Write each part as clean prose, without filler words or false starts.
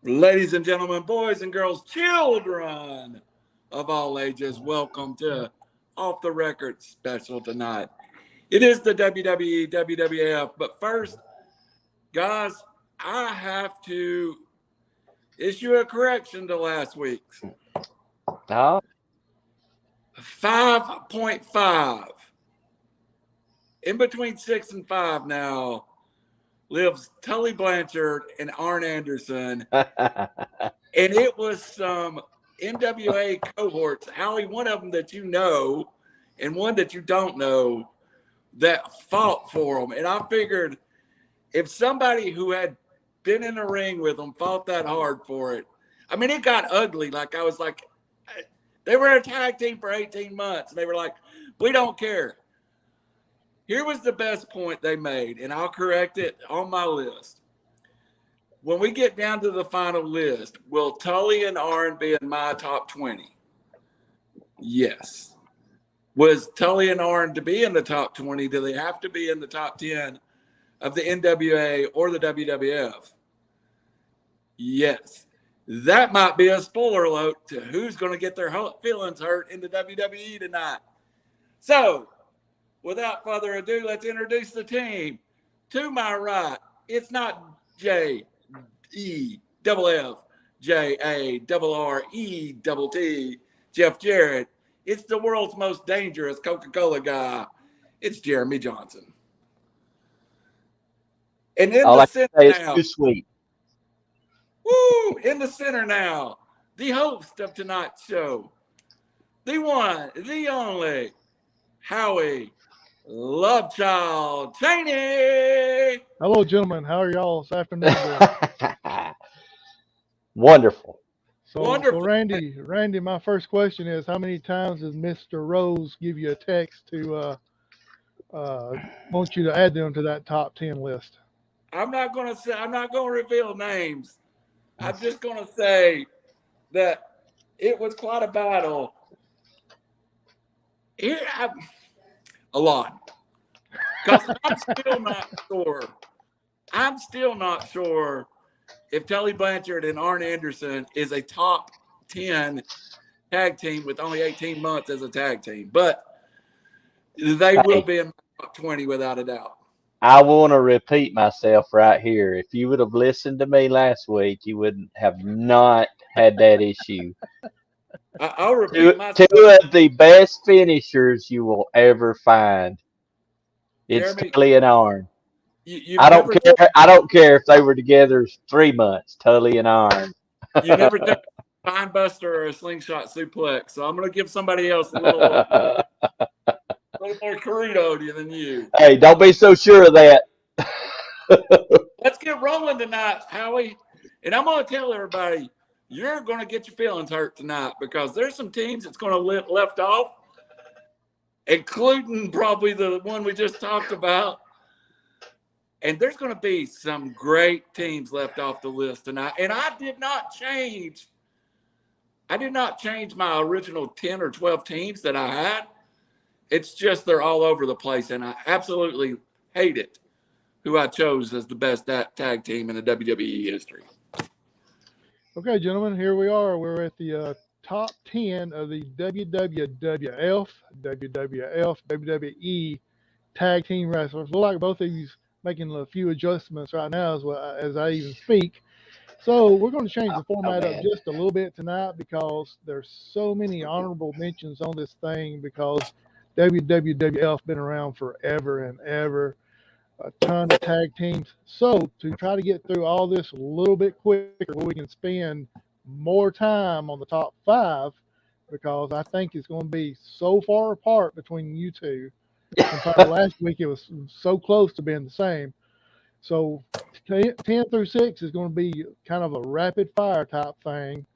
Ladies and gentlemen, boys and girls, children of all ages, welcome to Off the Record special tonight. It is the WWE, WWF, but first, guys, I have to issue a correction to last week's. Oh, 5.5. In between 6 and 5 now lives Tully Blanchard and Arn Anderson. And it was some NWA cohorts, Howie, one of them that you know and one that you don't know, that fought for them. And I figured if somebody who had been in the ring with them fought that hard for it, I mean, it got ugly. Like, I was like, they were a tag team for 18 months. And they were like, we don't care. Here was the best point they made, and I'll correct it on my list. When we get down to the final list, will Tully and Arn be in my top 20? Yes. Was Tully and Arn to be in the top 20? Do they have to be in the top 10 of the NWA or the WWF? Yes. That might be a spoiler alert to who's going to get their feelings hurt in the WWE tonight. So, without further ado, let's introduce the team. To my right, it's not J-E-F-F-J-A-R-R-E-T-T, Jeff Jarrett. It's the world's most dangerous Coca-Cola guy. It's Jeremy Johnson. And in all the I can center say is now, too sweet. woo, in the center now, the host of tonight's show, the one, the only, Howie Lovechild Cheney. Hello, gentlemen. How are y'all this afternoon? Wonderful. Wonderful. So Randy, my first question is, how many times does Mr. Rose give you a text to want you to add them to that top 10 list? I'm not going to reveal names. I'm just going to say that it was quite a battle. A lot. Because I'm still not sure if Tully Blanchard and Arn Anderson is a top 10 tag team with only 18 months as a tag team. But they will be in my top 20 without a doubt. I want to repeat myself right here. If you would have listened to me last week, you wouldn't have not had that issue. I'll repeat myself. Two of the best finishers you will ever find. It's Jeremy, Tully and Arn. I don't care if they were together 3 months. Tully and Arn. You never done a spine buster or a slingshot suplex, so I'm going to give somebody else a little more Corrito than you. Hey, don't be so sure of that. Let's get rolling tonight, Howie. And I'm going to tell everybody, you're going to get your feelings hurt tonight because there's some teams that's going to left off, including probably the one we just talked about. And there's going to be some great teams left off the list tonight. And I did not change my original 10 or 12 teams that I had. It's just they're all over the place, and I absolutely hate it who I chose as the best tag team in the WWE history. Okay, gentlemen, here we are. We're at the top 10 of the WWF, WWE tag team wrestlers. Look like both of you making a few adjustments right now as I even speak. So we're going to change the format up just a little bit tonight because there's so many honorable mentions on this thing because WWF been around forever and ever. A ton of tag teams. So to try to get through all this a little bit quicker, we can spend more time on the top 5 because I think it's going to be so far apart between you two. Compared to last week, it was so close to being the same. So 10 through 6 is going to be kind of a rapid fire type thing.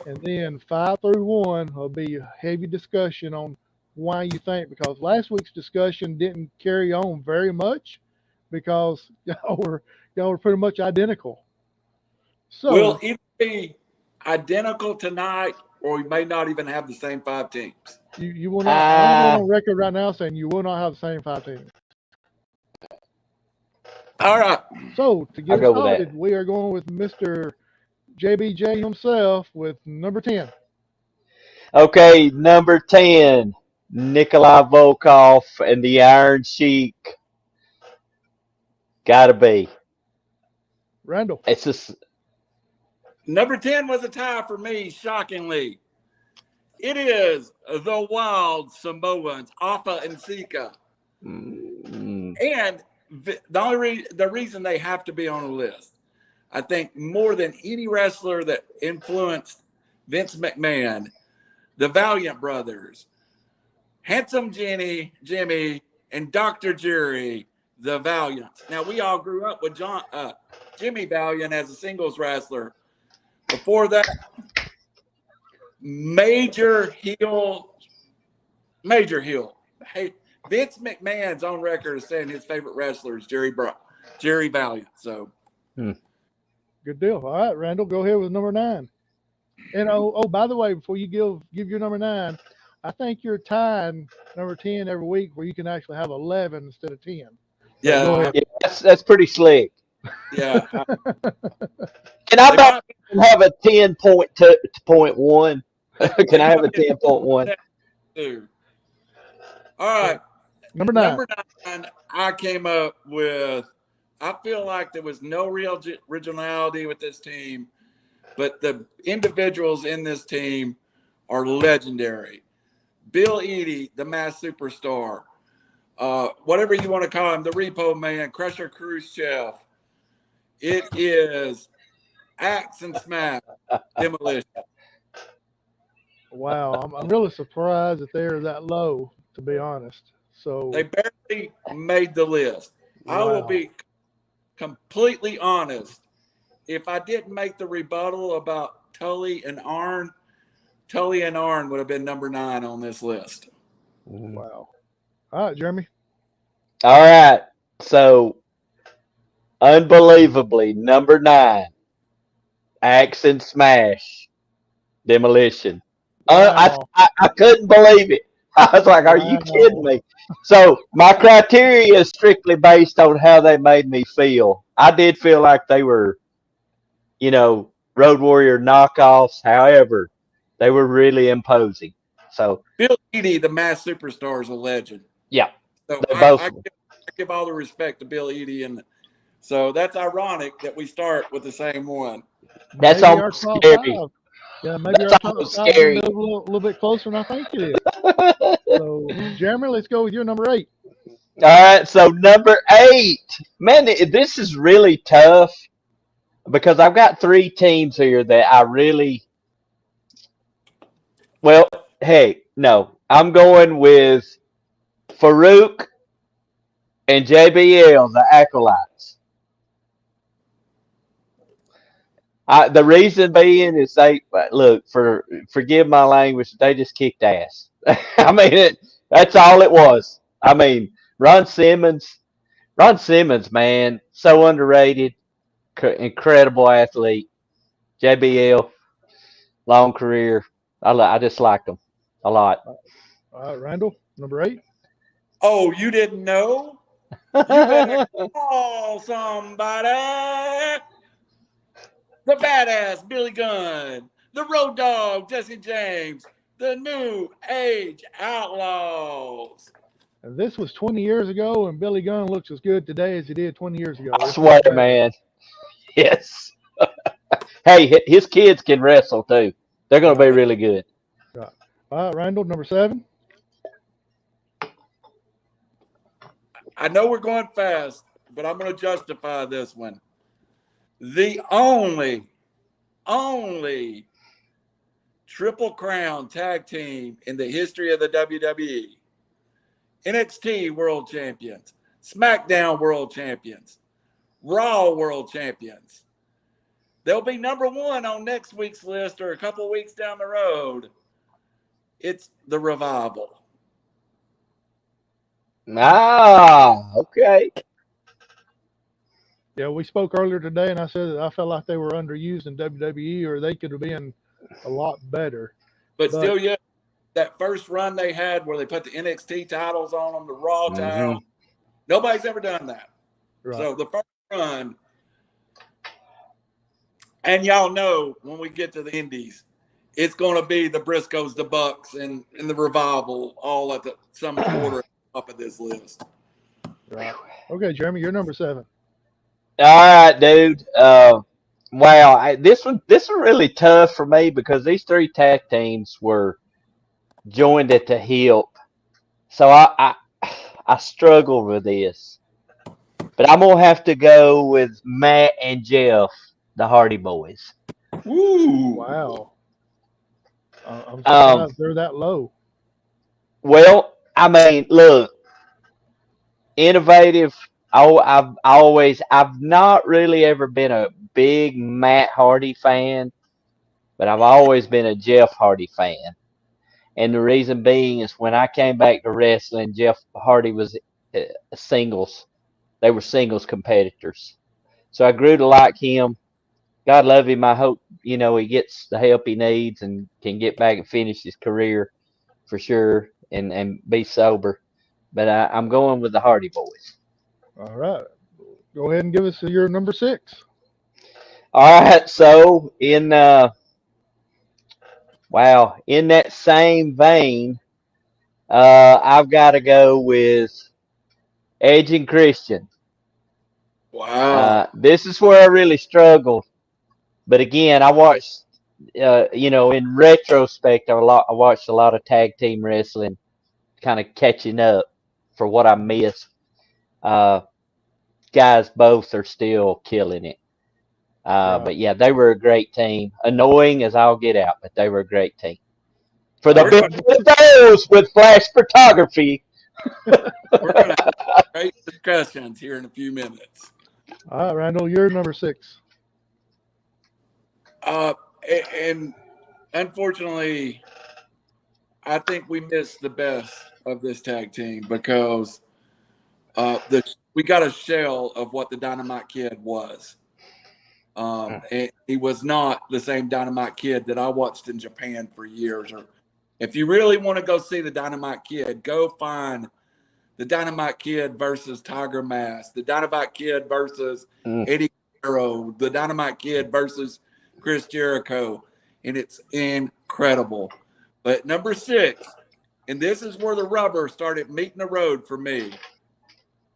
And then 5 through 1 will be a heavy discussion on why you think, because last week's discussion didn't carry on very much because y'all were pretty much identical. So we'll either be identical tonight or we may not even have the same 5 teams. You will not. I'm going on record right now saying you will not have the same 5 teams. All right. So to get started, we are going with Mr. JBJ himself with number 10. Okay, number 10, Nikolai Volkov and the Iron Sheik. Gotta be. Randall. It's just Number 10 was a tie for me, shockingly. It is the Wild Samoans, Alpha and Sika. And the reason they have to be on the list, I think more than any wrestler that influenced Vince McMahon, the Valiant brothers, Handsome Jimmy, and Dr. Jerry, the Valiants. Now, we all grew up with Jimmy Valiant as a singles wrestler. Before that, major heel. Hey, Vince McMahon's on record as saying his favorite wrestler is Jerry Valiant. So, Good deal. All right, Randall, go ahead with number 9. And by the way, before you give your number 9, I think you're tying number 10 every week, where you can actually have 11 instead of 10. yeah, that's pretty slick. yeah. Can I about have a 10.1? Can I have a 10.1? All right. Number 9. Number 9, I came up with, I feel like there was no real originality with this team, but the individuals in this team are legendary. Bill Eadie, the Masked Superstar, whatever you want to call him, the Repo Man, Crusher Khrushchev. It is Axe and Smash, Demolition. Wow, I'm really surprised that they're that low, to be honest. So They barely made the list. I will be completely honest. If I didn't make the rebuttal about Tully and Arn would have been number 9 on this list. Wow. All right, Jeremy. All right. So, unbelievably, number 9, Axe and Smash, Demolition. Wow. I couldn't believe it. I was like, are you kidding me? So, my criteria is strictly based on how they made me feel. I did feel like they were, Road Warrior knockoffs. However, they were really imposing. So, Bill Eadie, the Masked Superstar, is a legend. yeah. So I give all the respect to Bill Eadie, and so that's ironic that we start with the same one. That's Maybe our almost top scary. 5. Yeah, maybe That's our top almost 5 is scary. a little bit closer than I think it is. So, Jeremy, let's go with your number 8. All right, so number 8. Man, this is really tough because I've got 3 teams here that I really. Well, hey, no, I'm going with Farouk and JBL, the Acolytes. The reason being is forgive my language, they just kicked ass. I mean, that's all it was. I mean, Ron Simmons, man, so underrated, incredible athlete. JBL, long career. I just liked him a lot. All right, Randall, number 8. Oh, you didn't know? You better call somebody. The Badass Billy Gunn, the Road Dogg Jesse James, the New Age Outlaws. And this was 20 years ago, and Billy Gunn looks as good today as he did 20 years ago. I swear, man. Yes. Hey, his kids can wrestle too. They're going to be really good. Right. All right, Randall, number 7. I know we're going fast, but I'm going to justify this one. The only Triple Crown tag team in the history of the WWE. NXT World Champions, SmackDown World Champions, Raw World Champions. They'll be number 1 on next week's list or a couple weeks down the road. It's the Revival. Okay. Yeah, we spoke earlier today, and I said that I felt like they were underused in WWE, or they could have been a lot better. But still, yeah, that first run they had where they put the NXT titles on them, the Raw title, nobody's ever done that. Right. So the first run, And y'all know when we get to the Indies, it's going to be the Briscoes, the Bucks, and the Revival all at some order up of this list. Right. Okay, Jeremy, you're number 7. All right, dude. Wow, this one really tough for me because these 3 tag teams were joined at the hip, so I struggle with this. But I'm gonna have to go with Matt and Jeff, the Hardy Boys. Woo! Wow. I'm Um, surprised they're that low. well, I mean, look, innovative. I've not really ever been a big Matt Hardy fan, but I've always been a Jeff Hardy fan. And the reason being is when I came back to wrestling, Jeff Hardy was uh, singles. They were singles competitors. So I grew to like him. God love him. I hope, he gets the help he needs and can get back and finish his career for sure and be sober. But I'm going with the Hardy Boys. All right. Go ahead and give us your number 6. All right. So in that same vein, I've got to go with Edge and Christian. Wow. This is where I really struggled. But again, I watched, in retrospect, I watched a lot of tag team wrestling, kind of catching up for what I missed. Guys, both are still killing it. Right. But yeah, they were a great team. Annoying as I'll get out, but they were a great team. For the We're big those with flash photography. We're going to have great discussions here in a few minutes. All right, Randall, you're number 6. And unfortunately, I think we missed the best of this tag team because we got a shell of what the Dynamite Kid was. And he was not the same Dynamite Kid that I watched in Japan for years. Or if you really want to go see the Dynamite Kid, go find the Dynamite Kid versus Tiger Mask, the Dynamite Kid versus Eddie Guerrero, the Dynamite Kid versus Chris Jericho, and it's incredible. But number 6, and this is where the rubber started meeting the road for me.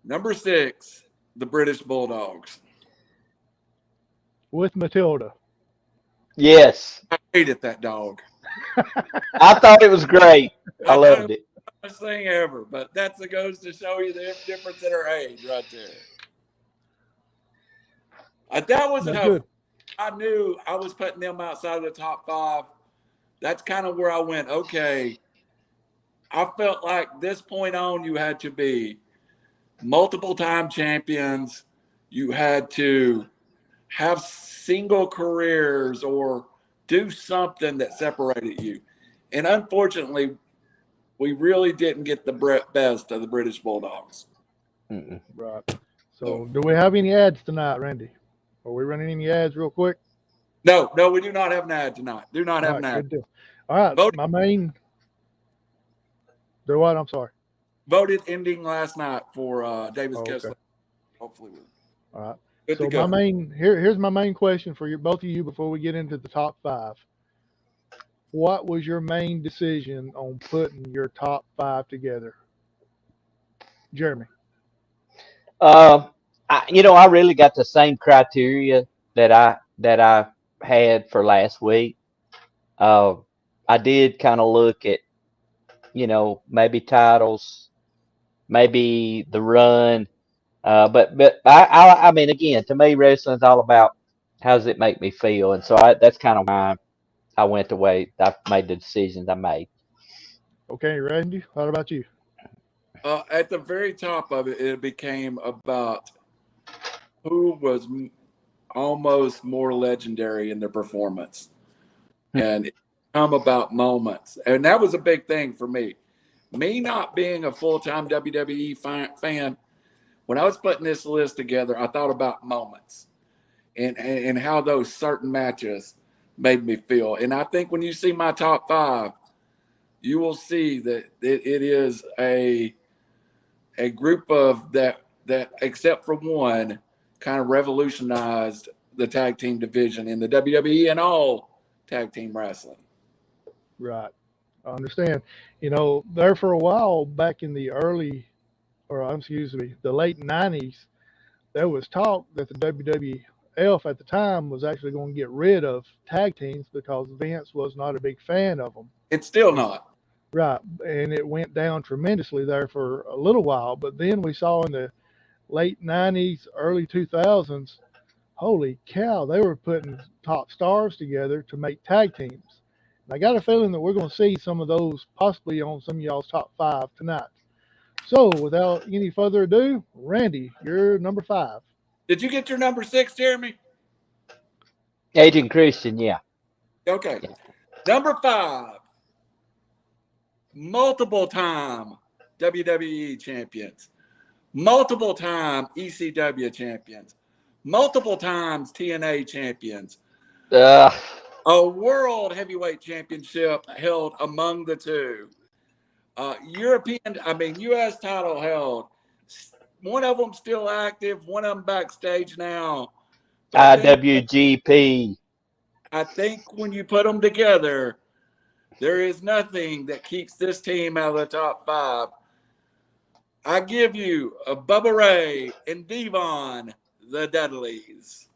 Number 6, the British Bulldogs. With Matilda. Yes. I hated that dog. I thought it was great. I loved it. Best thing ever, but that goes to show you the difference in her age right there. That was good. I knew I was putting them outside of the top 5. That's kind of where I went, okay. I felt like this point on, you had to be multiple time champions. You had to have single careers or do something that separated you. And unfortunately, we really didn't get the best of the British Bulldogs. Right. So, do we have any ads tonight, Randy? Are we running any ads real quick? No, we do not have an ad tonight. Do not have an ad. Good deal. All right. Voted, my main. Do what? I'm sorry. Voted ending last night for Davis Kessler. Okay. Hopefully. All right. Good So to go. here's my main question for both of you before we get into the top 5. What was your main decision on putting your top 5 together, Jeremy? I really got the same criteria that I had for last week. I did kind of look at, maybe titles, maybe the run. But I mean, again, to me, wrestling's all about how does it make me feel, and so that's kind of why I went the way I made the decisions I made. Okay, Randy, what about you? At the very top of it, it became about who was almost more legendary in their performance, and it became about moments, and that was a big thing for me. Me not being a full-time WWE fan. When I was putting this list together, I thought about moments and how those certain matches made me feel. And I think when you see my top 5, you will see that it is a group of that except for one, kind of revolutionized the tag team division in the WWE and all tag team wrestling. Right. I understand. There for a while back in the the late 90s, there was talk that the WWF at the time was actually going to get rid of tag teams because Vince was not a big fan of them. It's still not. Right. And it went down tremendously there for a little while. But then we saw in the late 90s, early 2000s, holy cow, they were putting top stars together to make tag teams. And I got a feeling that we're going to see some of those possibly on some of y'all's top 5 tonight. So without any further ado, Randy, you're number 5. Did you get your number 6, Jeremy? Agent Christian, yeah. Okay. Number 5. Multiple time WWE champions. Multiple time ECW champions. Multiple times TNA champions. A world heavyweight championship held among the two. U.S. title held. One of them still active, one of them backstage now. IWGP. I think when you put them together, there is nothing that keeps this team out of the top 5. I give you a Bubba Ray and Devon, the Dudleys.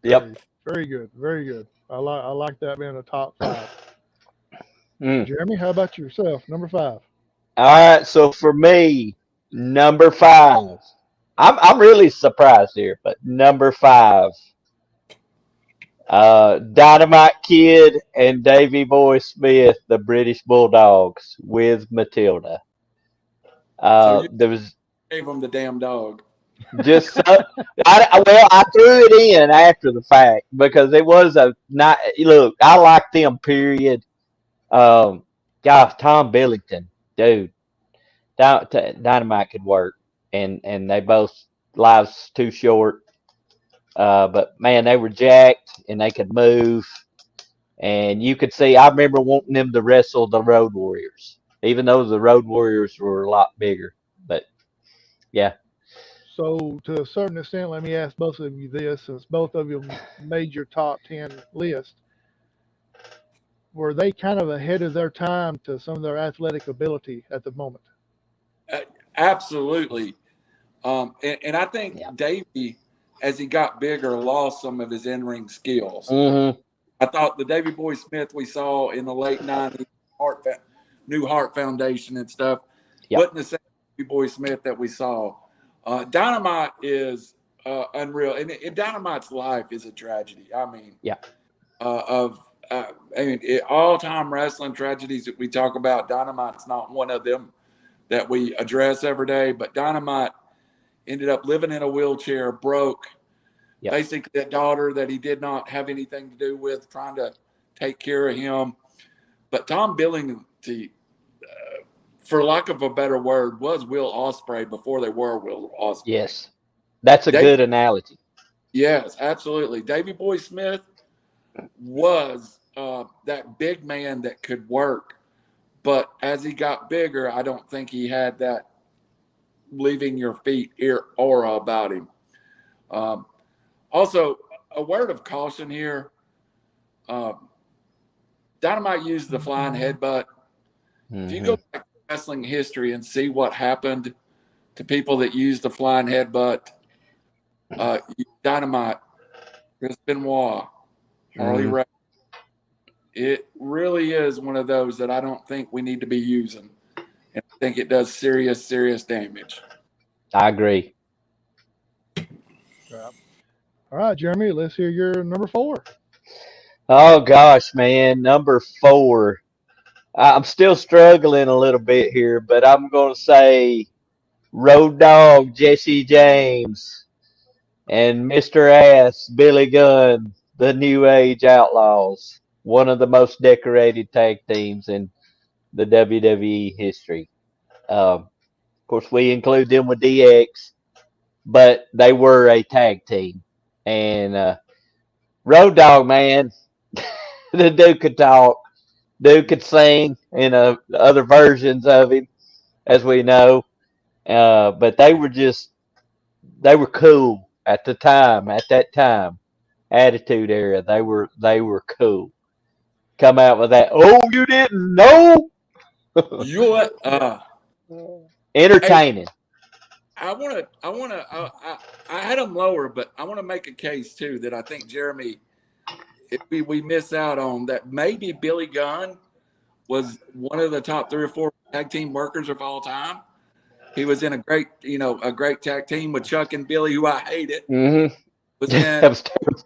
Yep. Very good. Very good. I like that being a top 5. Jeremy, how about yourself? Number 5. All right. So for me, number 5. I'm really surprised here, but number 5. Dynamite Kid and Davey Boy Smith, the British Bulldogs, with Matilda. There was gave them the damn dog. Just I threw it in after the fact because it was look. I like them. Period. Tom Billington, dude, Dynamite could work, and they both lives too short. But man, they were jacked and they could move, and you could see. I remember wanting them to wrestle the Road Warriors, even though the Road Warriors were a lot bigger. But yeah. So to a certain extent, let me ask both of you this: since both of you made your top 10 list, were they kind of ahead of their time to some of their athletic ability at the moment? Absolutely, and I think Davey, as he got bigger, lost some of his in-ring skills. Mm-hmm. I thought the Davey Boy Smith we saw in the late 90s, New Heart Foundation and stuff, wasn't the same Davey Boy Smith that we saw. Dynamite is unreal, and Dynamite's life is a tragedy. I mean, all-time wrestling tragedies that we talk about, Dynamite's not one of them that we address every day. But Dynamite ended up living in a wheelchair, broke, basically a daughter that he did not have anything to do with, trying to take care of him. But Tom Billington, for lack of a better word, was Will Ospreay before they were Will Ospreay. Yes, that's a good analogy. Yes, absolutely. Davey Boy Smith was that big man that could work, but as he got bigger, I don't think he had that leaving your feet aura about him. Also, a word of caution here. Dynamite used the flying headbutt. If you go back to wrestling history and see what happened to people that used the flying headbutt, Dynamite, Chris Benoit, Harley Race, it really is one of those that I don't think we need to be using. And I think it does serious damage. I agree. All right, Jeremy, let's hear your number 4. Oh gosh, man, number 4. I'm still struggling a little bit here, but I'm going to say Road Dogg Jesse James and Mr. Ass Billy Gunn, the New Age Outlaws, one of the most decorated tag teams in the WWE history. Of course, we include them with DX, but they were a tag team. And Road Dogg, man, the dude could talk. Dude could sing in other versions of him, as we know. But they were cool. at that time, Attitude Era, they were cool. Come out with that. Oh, you didn't know? You know what? Hey, Entertaining. I had them lower, but I want to make a case too that I think Jeremy, if we miss out on that, maybe Billy Gunn was one of the top 3 or 4 tag team workers of all time. He was in a great tag team with Chuck and Billy, who I hated. Mm-hmm. Was That in was terrible.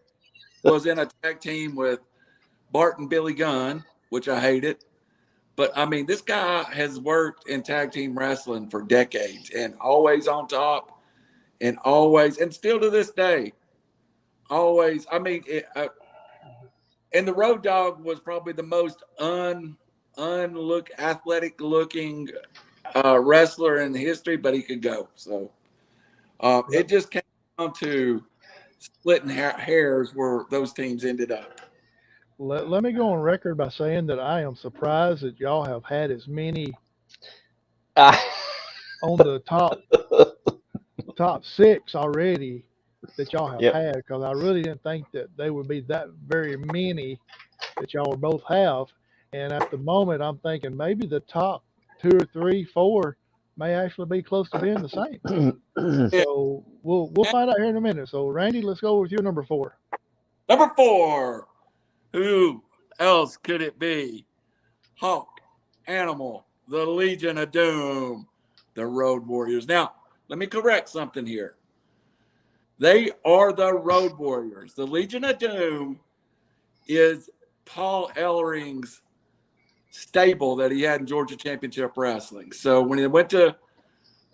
was in a tag team with Bart and Billy Gunn, which I hated. But I mean, this guy has worked in tag team wrestling for decades and always on top and still to this day, always. I mean, and the Road Dogg was probably the most athletic looking wrestler in history, but he could go. So it just came down to splitting hairs where those teams ended up. Let me go on record by saying that I am surprised that y'all have had as many on the top 6 already that y'all have Yep. had, because I really didn't think that they would be that very many that y'all would both have. And at the moment, I'm thinking maybe the top 2 or 3, 4 may actually be close to being the same. So we'll find out here in a minute. So Randy, let's go with your number 4. Number 4. Who else could it be? Hawk, Animal, the Legion of Doom, the Road Warriors. Now, let me correct something here. They are the Road Warriors. The Legion of Doom is Paul Ellering's stable that he had in Georgia Championship Wrestling. So when he went to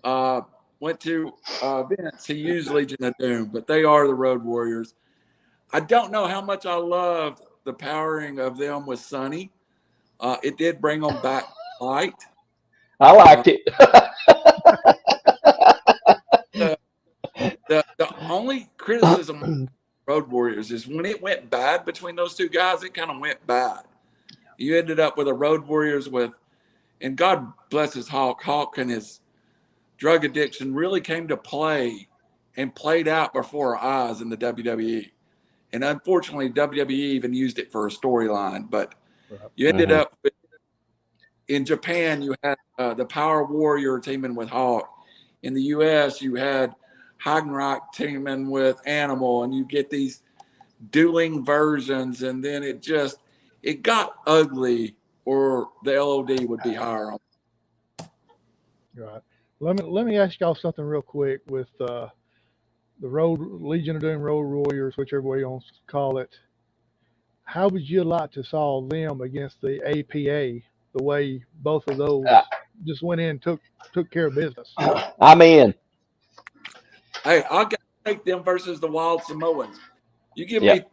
Vince, he used Legion of Doom, but they are the Road Warriors. I don't know how much I loved the powering of them with Sonny. It did bring them back to light. I liked it. The only criticism of Road Warriors is when it went bad between those two guys, it kind of went bad. You ended up with a Road Warriors and God bless his Hawk. Hawk and his drug addiction really came to play and played out before our eyes in the WWE. And unfortunately, WWE even used it for a storyline. But you ended up in Japan, you had the Power Warrior teaming with Hawk. In the U.S., you had Hagenreich teaming with Animal, and you get these dueling versions, and then it got ugly, or the LOD would be higher on. Right. Let me ask y'all something real quick with the Legion of Doom, Road Warriors, whichever way you want to call it. How would you like to saw them against the APA? The way both of those just went in and took care of business. I'm in. Hey, I'll take them versus the Wild Samoans. You give me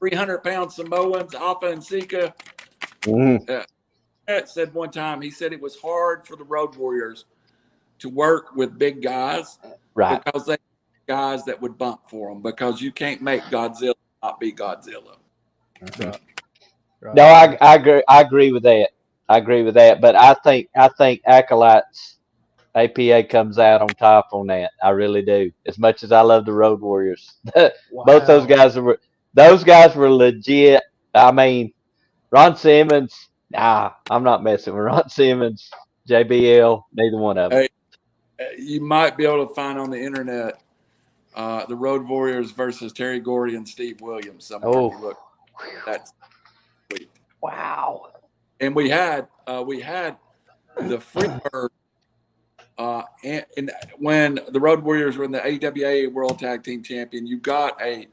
300-pound Samoans, Alpha and Sika. Ed said one time, he said it was hard for the Road Warriors to work with big guys, right? Because they guys that would bump for them, because you can't make Godzilla not be Godzilla. Right. No, I agree with that. But I think Acolytes APA comes out on top on that. I really do. As much as I love the Road Warriors, both those guys were legit. I mean, Ron Simmons. Nah, I'm not messing with Ron Simmons, JBL. Neither one of them. Hey, you might be able to find on the internet the Road Warriors versus Terry Gordy and Steve Williams somewhere. If you look, that's sweet. Wow. And we had the Freebird, and when the Road Warriors were in the AWA World Tag Team Champion, you got a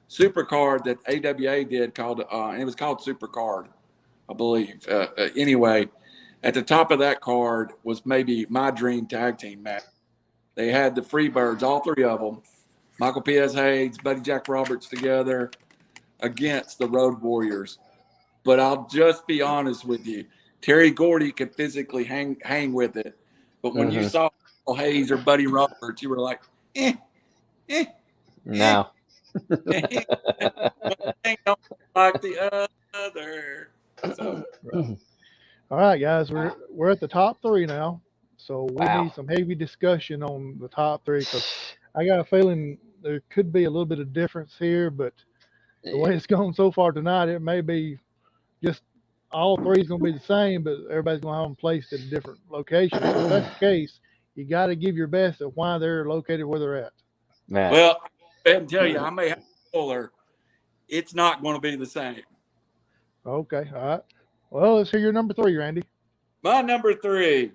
super card that AWA did called, and it was called Super Card, I believe. Anyway, at the top of that card was maybe my dream tag team match. They had the Freebirds, all 3 of them, Michael P.S. Hayes, Buddy Jack Roberts together against the Road Warriors. But I'll just be honest with you. Terry Gordy could physically hang with it. But when you saw Hayes or Buddy Roberts, you were like, No. like the other. So. All right, guys, we're at the top 3 now. So we need some heavy discussion on the top 3, because I got a feeling there could be a little bit of difference here, but the way it's gone so far tonight, it may be just all three is going to be the same, but everybody's going to have them placed at a different location. So if that's the case, you got to give your best at why they're located where they're at. Right. Well, I can tell you, I may have a spoiler. It's not going to be the same. Okay, all right. Well, let's hear your number 3, Randy. My number 3,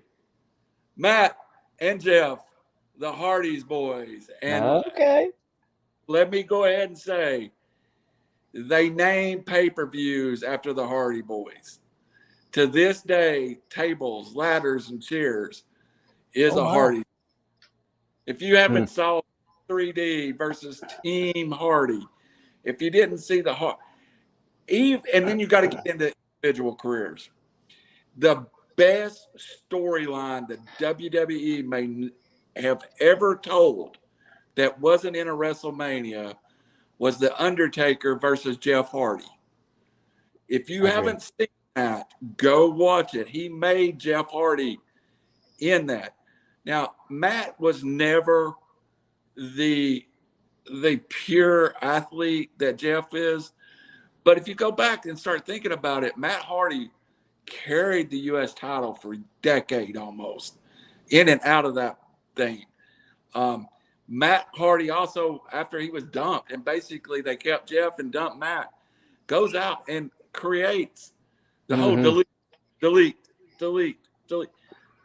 Matt and Jeff, the Hardy's boys. And Okay. let me go ahead and say, they name pay-per-views after the Hardy boys. To this day, tables, ladders, and chairs is a Hardy. If you haven't saw 3D versus Team Hardy, if you didn't see the and then you got to get into individual careers. The best storyline that WWE may have ever told that wasn't in a WrestleMania was The Undertaker versus Jeff Hardy. If you haven't seen that, go watch it. He made Jeff Hardy in that. Now, Matt was never the pure athlete that Jeff is. But if you go back and start thinking about it, Matt Hardy carried the U.S. title for a decade almost, in and out of that thing. Matt Hardy also, after he was dumped, and basically they kept Jeff and dumped Matt, goes out and creates the whole delete.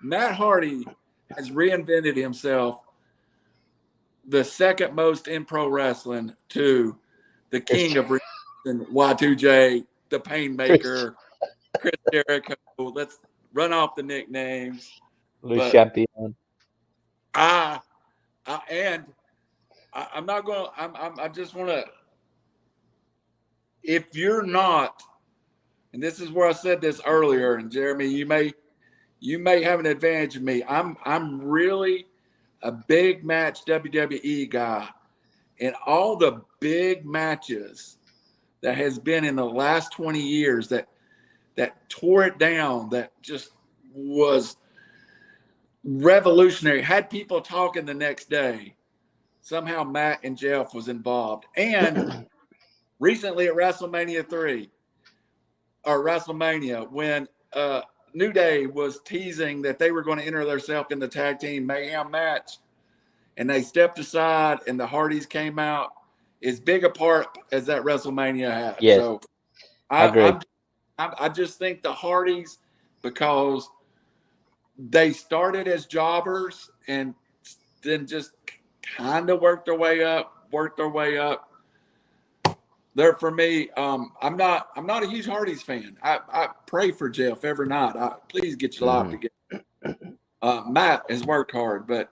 Matt Hardy has reinvented himself, the second most in pro wrestling to the king of Y2J, the Painmaker, Chris Jericho. Let's run off the nicknames. Le Champion. I just want to, if you're not, and this is where I said this earlier, and Jeremy, you may have an advantage of me. I'm really a big match WWE guy, and all the big matches that has been in the last 20 years that tore it down, that just was revolutionary, had people talking the next day. Somehow Matt and Jeff was involved. And recently at WrestleMania 3, or WrestleMania, when New Day was teasing that they were going to enter themselves in the tag team mayhem match, and they stepped aside and the Hardys came out, as big a part as that WrestleMania had. Yes. So I agree. I just think the Hardys, because they started as jobbers and then just kind of worked their way up. They're, for me, I'm not a huge Hardys fan. I pray for Jeff every night. Please get your life together. Matt has worked hard, but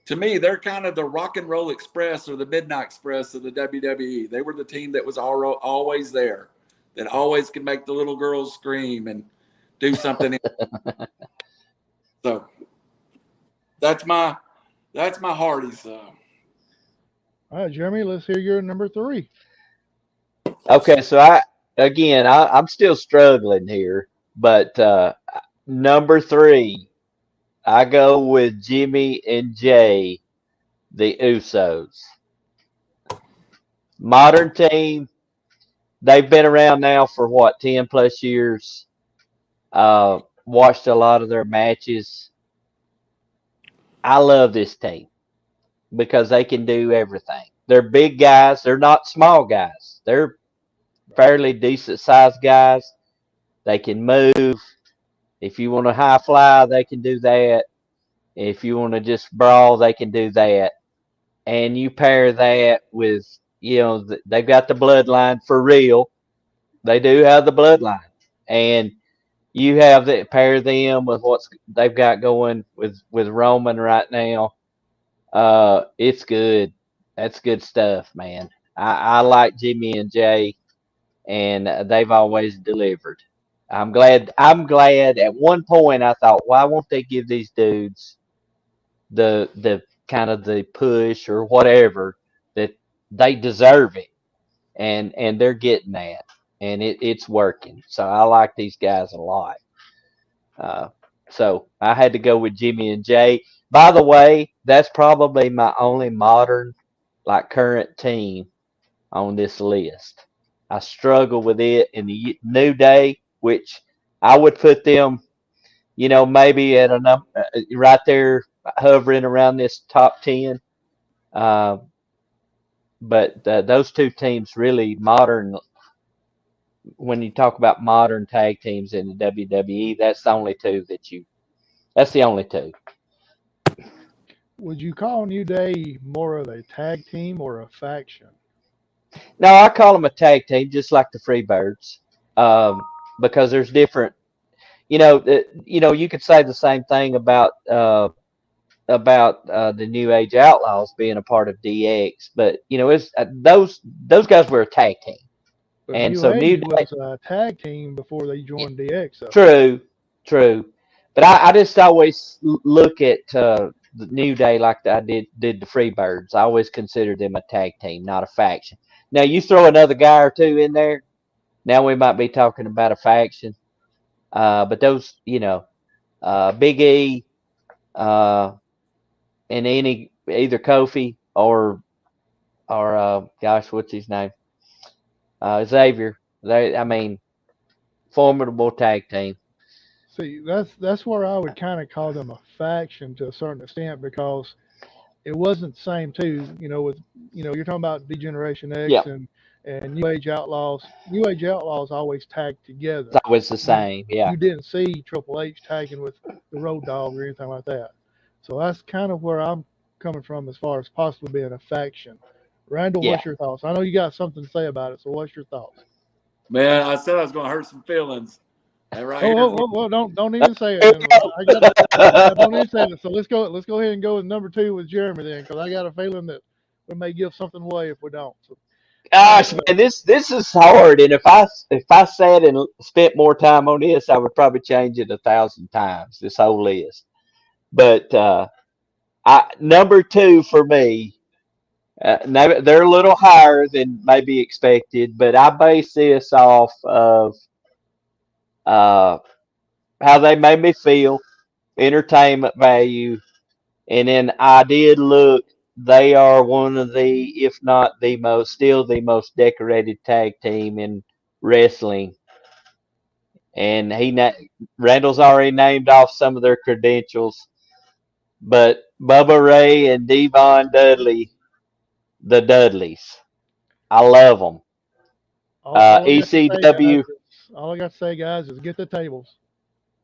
to me, they're kind of the Rock and Roll Express or the Midnight Express of the WWE. They were the team that was always there, that always could make the little girls scream and do something. So that's my Hardys. All right, Jeremy, let's hear your number 3. Okay, so I'm still struggling here, but number 3, I go with Jimmy and Jay, the Usos. Modern team, they've been around now for what, 10 plus years. Watched a lot of their matches. I love this team because they can do everything. They're big guys. They're not small guys. They're fairly decent sized guys. They can move. If you want to high fly, they can do that. If you want to just brawl, they can do that. And you pair that with, they've got the bloodline for real. They do have the bloodline. And you have that, pair them with what they've got going with Roman right now. It's good. That's good stuff, man. I like Jimmy and Jay, and they've always delivered. I'm glad. At one point, I thought, why won't they give these dudes the kind of the push or whatever that they deserve it, and they're getting that, and it's working. So I like these guys a lot. So I had to go with Jimmy and Jay. By the way, that's probably my only modern like current team on this list. I struggle with it in the New Day, which I would put them, maybe at a right there hovering around this top 10. Uh, but those two teams really modern. When you talk about modern tag teams in the WWE, that's the only two that you. That's the only two. Would you call New Day more of a tag team or a faction? No, I call them a tag team, just like the Freebirds, because there's different. You could say the same thing about the New Age Outlaws being a part of DX, but it's those guys were a tag team, But and New so New Age Day. was a tag team before they joined DX. So True, true, but I just always look at the New Day like I did the Freebirds. I always considered them a tag team, not a faction. Now you throw another guy or two in there, now we might be talking about a faction. But those, Big E, and either Kofi or gosh, what's his name? Xavier. I mean, formidable tag team. see, that's where I would kind of call them a faction to a certain extent because it wasn't the same too. With you're talking about Degeneration X Yep, and New Age Outlaws. New Age Outlaws always tagged together. it's always the You same. Yeah, you didn't see Triple H tagging with the Road Dogg or anything like that. So that's kind of where I'm coming from as far as possibly being a faction. Randall, yeah. what's your thoughts? I know you got something to say about it, so what's your thoughts? Man, I said I was going to hurt some feelings. And right Oh, here's oh, what. oh, well, don't even say it. Then. I got it. Yeah, don't even say it. So let's go. Let's go ahead and go with number 2 with Jeremy then, because I got a feeling that we may give something away if we don't. So, all right. Gosh, man, this is hard. And if I sat and spent more time on this, I would probably change it 1,000 times. This whole list. But number two for me. They're a little higher than maybe expected, but I base this off of uh, how they made me feel, entertainment value, and then I did look. They are one of the, if not the most, still the most decorated tag team in wrestling. And Randall's already named off some of their credentials, but Bubba Ray and Devon Dudley, the Dudleys, I love them. All I got to say, guys, ECW. is get the tables.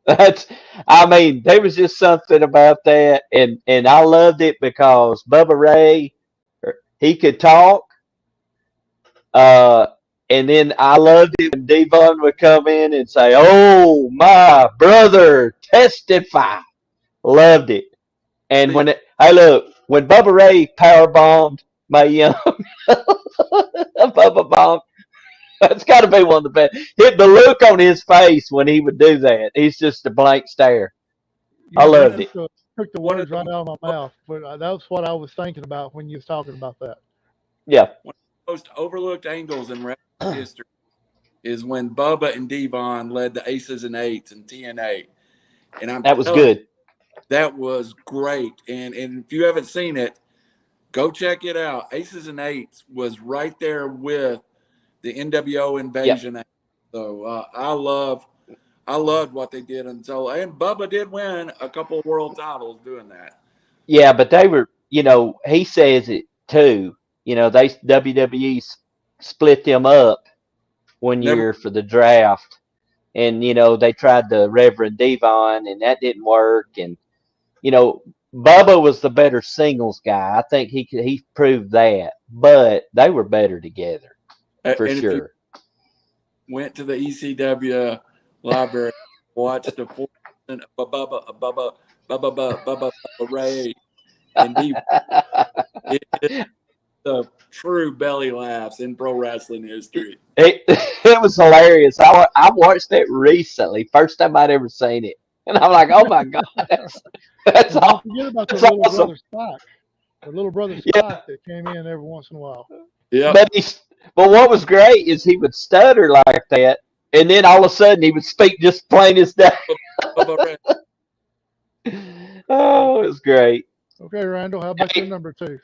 That's, I mean, there was just something about that, and I loved it because Bubba Ray, he could talk, uh, and then I loved it when Devon would come in and say, "Oh, my brother, testify." Loved it, and See, hey, look, when Bubba Ray power bombed my young Bubba bomb. That's got to be one of the best. Hit the look on his face when he would do that. He's just a blank stare. I loved Brandon it. took the one of words the right out of my mouth, but that's what I was thinking about when you was talking about that. Yeah. most overlooked angles in wrestling history is when Bubba and Devon led the Aces and Eights in TNA. And I'm That was telling you, good. that was great. And if you haven't seen it, go check it out. Aces and Eights was right there with the NWO Yep. Invasion. So I loved what they did until, and Bubba did win a couple of world titles doing that. Yeah, but they were, he says it too. They WWE split them up one Never, year for the draft, and they tried the Reverend Devon, and that didn't work. And you know, Bubba was the better singles guy. I think he proved that, but they were better together for and if you sure. went to the ECW library, watched the 4 Bubba Ray and D. It is the true belly laughs in pro wrestling history. It was hilarious. I watched it recently, first time I'd ever seen it, and I'm like, oh my god, that's And don't forget about that's their little awesome. brother Spock. Their little brother Yeah, Spock that came in every once in a while. Yep. but what was great is he would stutter like that, and then all of a sudden he would speak just plain as day. Bubba Ray. Oh, it was great. Okay, Randall, how about your Hey, number 2?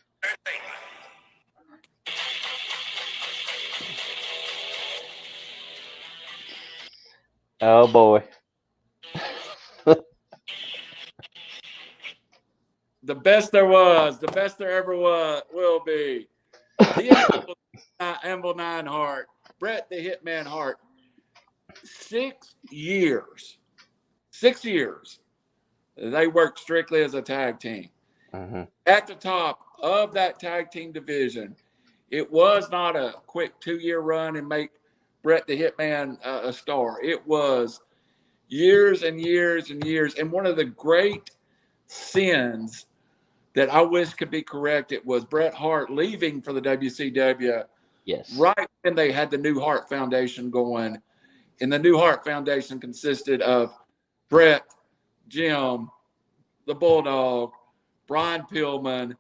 Oh boy. The best there was, the best there ever will be. The Anvil 9 Hart, Bret the Hitman Hart. 6 years. 6 years. They worked strictly as a tag team. Mm-hmm. At the top of that tag team division, it was not a quick 2-year run and make Bret the Hitman a star. It was years and years and years. And one of the great sins that I wish could be corrected was Bret Hart leaving for the WCW Yes. right when they had the New Hart Foundation going. And the New Hart Foundation consisted of Bret, Jim, the Bulldog, Brian Pillman,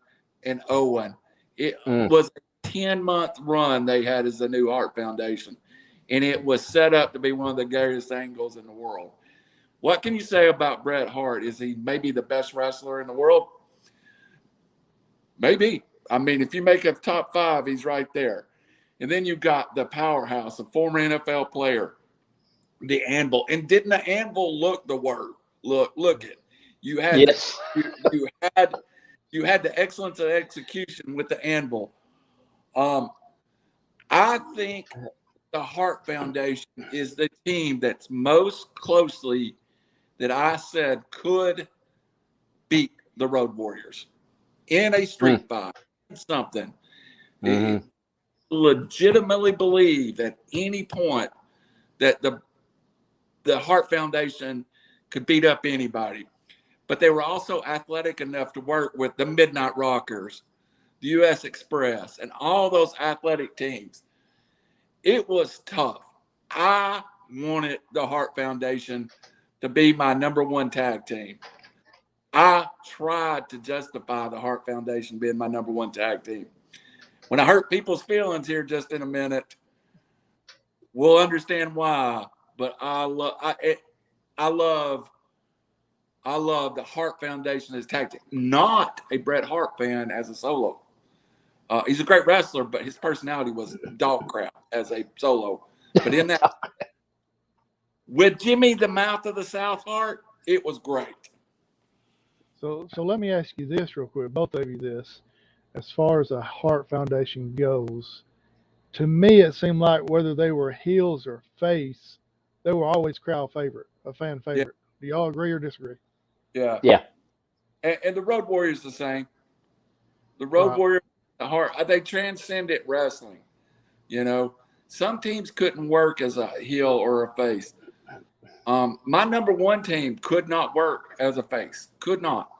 and Owen. It was a 10-month run they had as the New Hart Foundation. And it was set up to be one of the greatest angles in the world. What can you say about Bret Hart? Is he maybe the best wrestler in the world? Maybe. I mean, if you make a top 5, he's right there. And then you've got the powerhouse, a former NFL player, the Anvil. And didn't the Anvil look the word? Look it. You had yes. you had the excellence of execution with the Anvil. I think the Hart Foundation is the team that's most closely that I said could beat the Road Warriors in a street fight, something. Mm-hmm. Legitimately believe at any point that the Hart Foundation could beat up anybody. But they were also athletic enough to work with the Midnight Rockers, the U.S. Express, and all those athletic teams. It was tough. I wanted the Hart Foundation to be my number 1 tag team. I tried to justify the Hart Foundation being my number 1 tag team. When I hurt people's feelings here just in a minute, we'll understand why. But I love the Hart Foundation as tag team. Not a Bret Hart fan as a solo. He's a great wrestler, but his personality was dog crap as a solo. But in that, with Jimmy the Mouth of the South Hart, it was great. So let me ask you this real quick, both of you this. As far as the Hart Foundation goes, to me it seemed like whether they were heels or face, they were always crowd favorite, a fan favorite. Yeah. Do y'all agree or disagree? Yeah. Yeah. And the Road Warriors the same. The Road Warriors, the Hart, they transcended wrestling. You know, some teams couldn't work as a heel or a face. My number 1 team could not work as a face. Could not.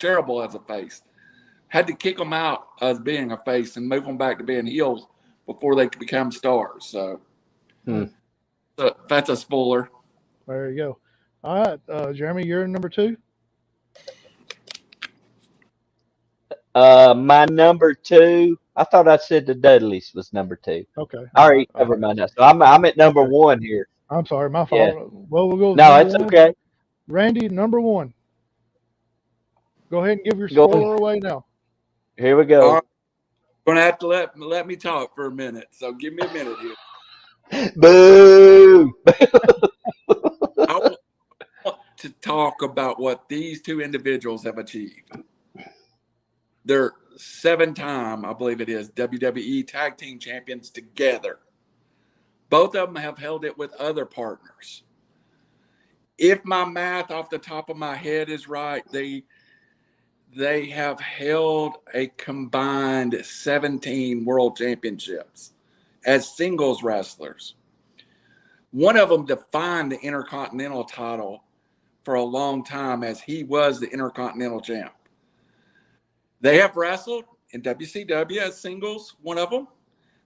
Terrible as a face. Had to kick them out as being a face and move them back to being heels before they could become stars. So, so that's a spoiler. There you go. All right, Jeremy, you're number 2. My number 2. I thought I said the Dudleys was number 2. Okay. All right, never mind that. So I'm at number 1 here. I'm sorry, my fault. Yeah. Well, we'll go. With no, it's okay. Randy, number 1. Go ahead and give your spoiler away now. Here we go. All right. You're gonna have to let me talk for a minute. So give me a minute here. Boo! I want to talk about what these 2 individuals have achieved. They're 7-time, I believe it is, WWE Tag Team Champions together. Both of them have held it with other partners. If my math off the top of my head is right, they have held a combined 17 world championships as singles wrestlers. One of them defined the Intercontinental title for a long time as he was the Intercontinental champ. They have wrestled in WCW as singles, one of them.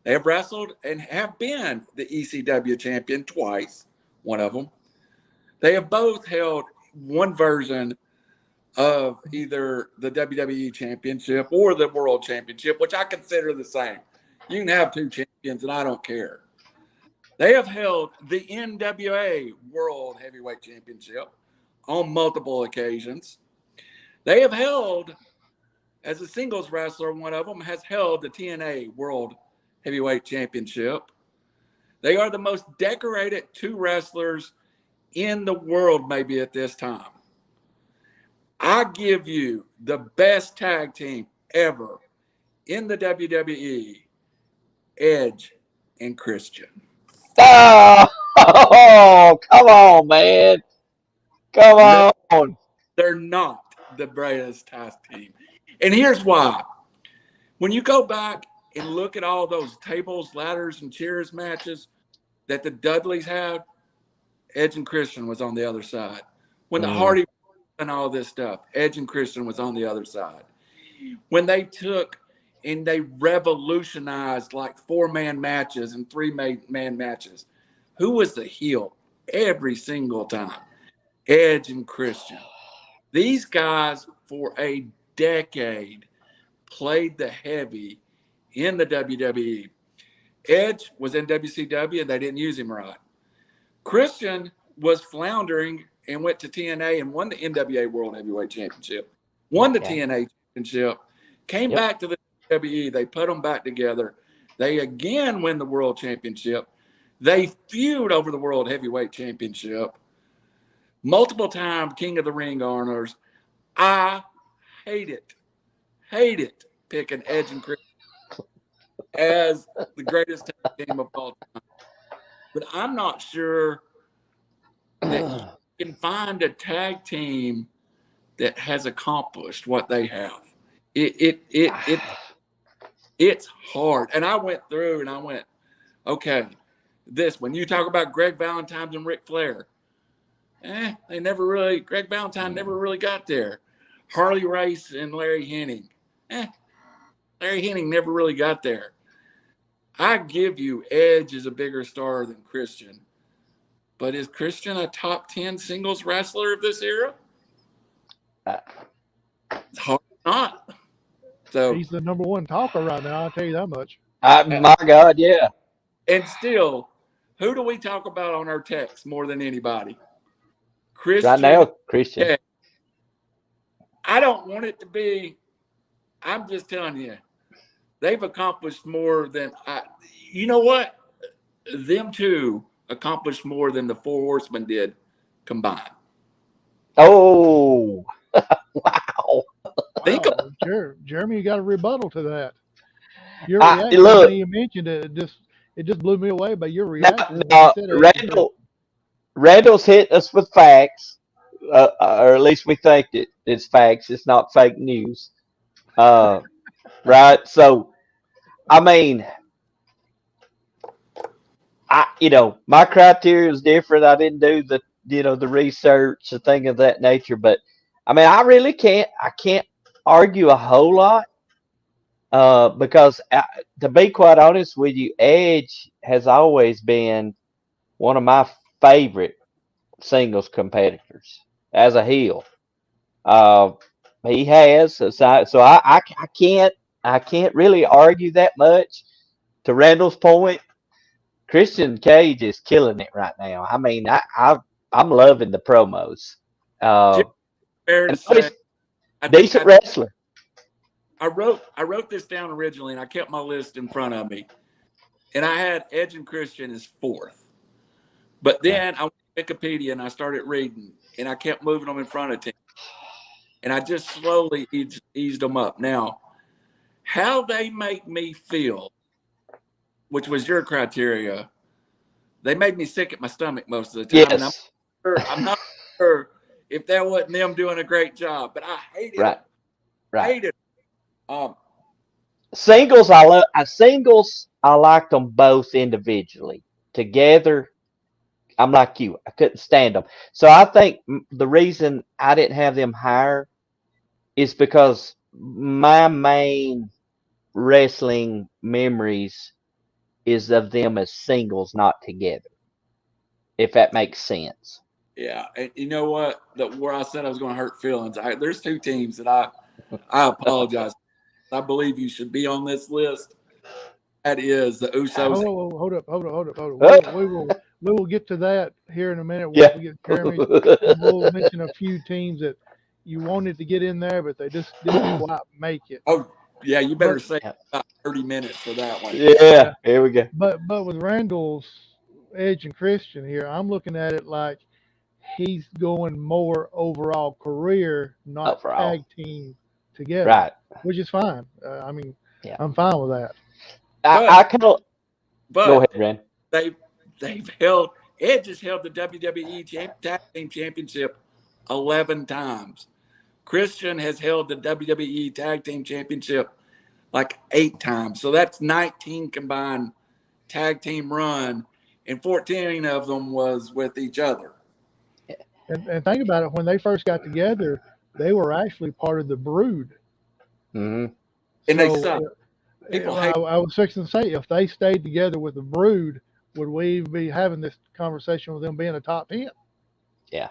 They have wrestled and have been the ECW champion twice, one of them. They have both held one version of either the WWE championship or the world championship, which I consider the same. You can have 2 champions and I don't care. They have held the NWA World Heavyweight Championship on multiple occasions. They have held, as a singles wrestler, one of them has held the TNA World Heavyweight Championship. They are the most decorated 2 wrestlers in the world, maybe at this time. I give you the best tag team ever in the WWE, Edge and Christian. Oh, come on, man. Come No, on. they're not the greatest tag team. And here's why. When you go back and look at all those tables, ladders, and chairs matches that the Dudleys had, Edge and Christian was on the other side. When the Hardy and all this stuff, Edge and Christian was on the other side. When they took and they revolutionized like 4-man matches and 3-man matches, who was the heel every single time? Edge and Christian. These guys for a decade played the heavy in the WWE. Edge was in WCW and they didn't use him right. Christian was floundering and went to TNA and won the NWA World Heavyweight Championship, won the TNA Championship, came back to the WWE. They put them back together. They again win the World Championship. They feud over the World Heavyweight Championship. Multiple time King of the Ring honors. I hate it picking Edge and Christian as the greatest tag team of all time. But I'm not sure that you can find a tag team that has accomplished what they have. It's hard. And I went through and I went, okay, this, when you talk about Greg Valentine and Ric Flair, Greg Valentine never really got there. Harley Race and Larry Hennig, Larry Hennig never really got there. I give you Edge is a bigger star than Christian. But is Christian a top 10 singles wrestler of this era? It's hard not. So he's the number one talker right now, I'll tell you that much. My God, yeah. And still, who do we talk about on our text more than anybody? Christian. Right now, Christian. Yeah. I don't want it to be. I'm just telling you, they've accomplished more than you know what? Them two accomplished more than the Four Horsemen did combined. Oh, wow. Think about Jeremy, you got a rebuttal to that. Your look, reaction when you mentioned it, it just blew me away by your reaction. Randall's hit us with facts, or at least we think it's facts. It's not fake news. Right? So, I mean, my criteria is different. I didn't do the research or thing of that nature, but I mean, I can't argue a whole lot, because to be quite honest with you, Edge has always been one of my favorite singles competitors as a heel. He has, so I can't really argue that much. To Randall's point, Christian Cage is killing it right now. I mean, I'm loving the promos. Decent wrestler. I wrote this down originally, and I kept my list in front of me, and I had Edge and Christian as fourth. But then I went to Wikipedia and I started reading, and I kept moving them in front of me, and I just slowly eased them up. Now, how they make me feel, which was your criteria, they made me sick at my stomach most of the time. Yes. And I'm not sure if that wasn't them doing a great job, but I hated it. Right. Hated it. Singles, I liked them both individually. Together, I'm like you. I couldn't stand them. So I think the reason I didn't have them higher is because my main wrestling memories is of them as singles, not together. If that makes sense. Yeah, and you know what? Where I said I was going to hurt feelings, there's two teams that I apologize. I believe you should be on this list. That is the Usos. Hold up. We will get to that here in a minute. We'll get Jeremy. We'll mention a few teams that you wanted to get in there, but they just didn't quite make it. Oh, yeah, you better say about 30 minutes for that one. Yeah, here we go. But with Randall's Edge and Christian here, I'm looking at it like he's going more overall career, not Overall. tag team together, Right. which is fine. I mean, Yeah. I'm fine with that. I kind of go ahead, But Ren. they've held Edge has held the WWE Tag Team Championship 11 times. Christian has held the WWE Tag Team Championship like 8 times. So that's 19 combined tag team run, and 14 of them was with each other. And think about it, when they first got together, they were actually part of the Brood. Mm-hmm. And they So suck. People hate. I was fixing to say, if they stayed together with the Brood, would we be having this conversation with them being a top 10? Yeah.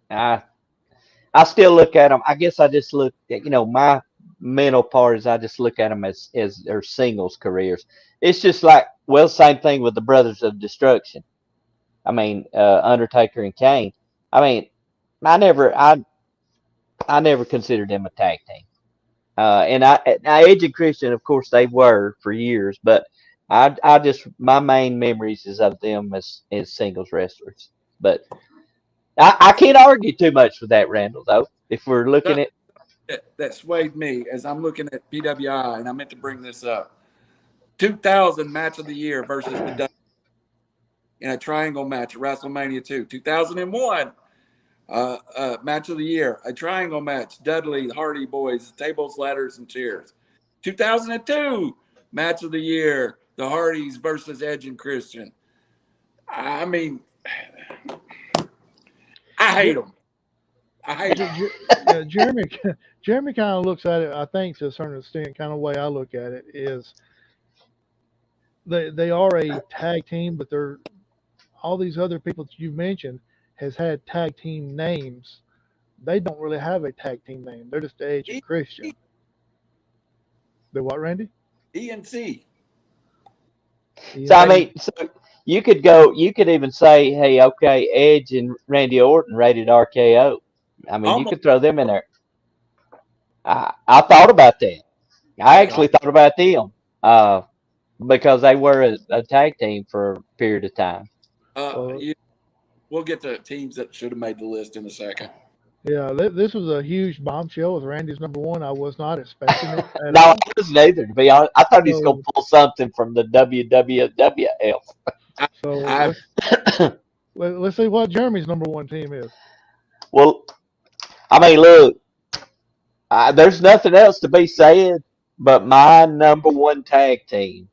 I still look at them. I guess I just look at, my mental part is I just look at them as their singles careers. It's just like, well, same thing with the Brothers of Destruction. I mean, Undertaker and Kane. I mean, I never considered them a tag team. And now Edge and Christian, of course, they were for years, but I just my main memories is of them as singles wrestlers. But I can't argue too much with that, Randall. Though, if we're looking at That swayed me as I'm looking at PWI, and I meant to bring this up. 2000 match of the year versus the Dudley in a triangle match at WrestleMania 2. 2001 match of the year, a triangle match, Dudley, Hardy Boys, tables, ladders, and chairs. 2002 match of the year, the Hardys versus Edge and Christian. I mean, I hate them. I hate them. Yeah, Jeremy kind of looks at it, I think, to a certain extent, kind of way I look at it is they are a tag team, but they're all these other people that you've mentioned has had tag team names. They don't really have a tag team name. They're just Edge and Christian. The what, Randy? ENC. so I mean, so you could even say, hey, okay, Edge and Randy Orton rated RKO. I mean, you Almost. could throw them in there. I thought about that. I actually thought about them because they were a tag team for a period of time. We'll get to teams that should have made the list in a second. Yeah, this was a huge bombshell with Randy's number one. I was not expecting it at No, I all. wasn't either, to be honest. I thought he's going So, to pull something from the WWF. so I let's see what Jeremy's number one team is. Well, I mean, look, there's nothing else to be said, but my number one tag team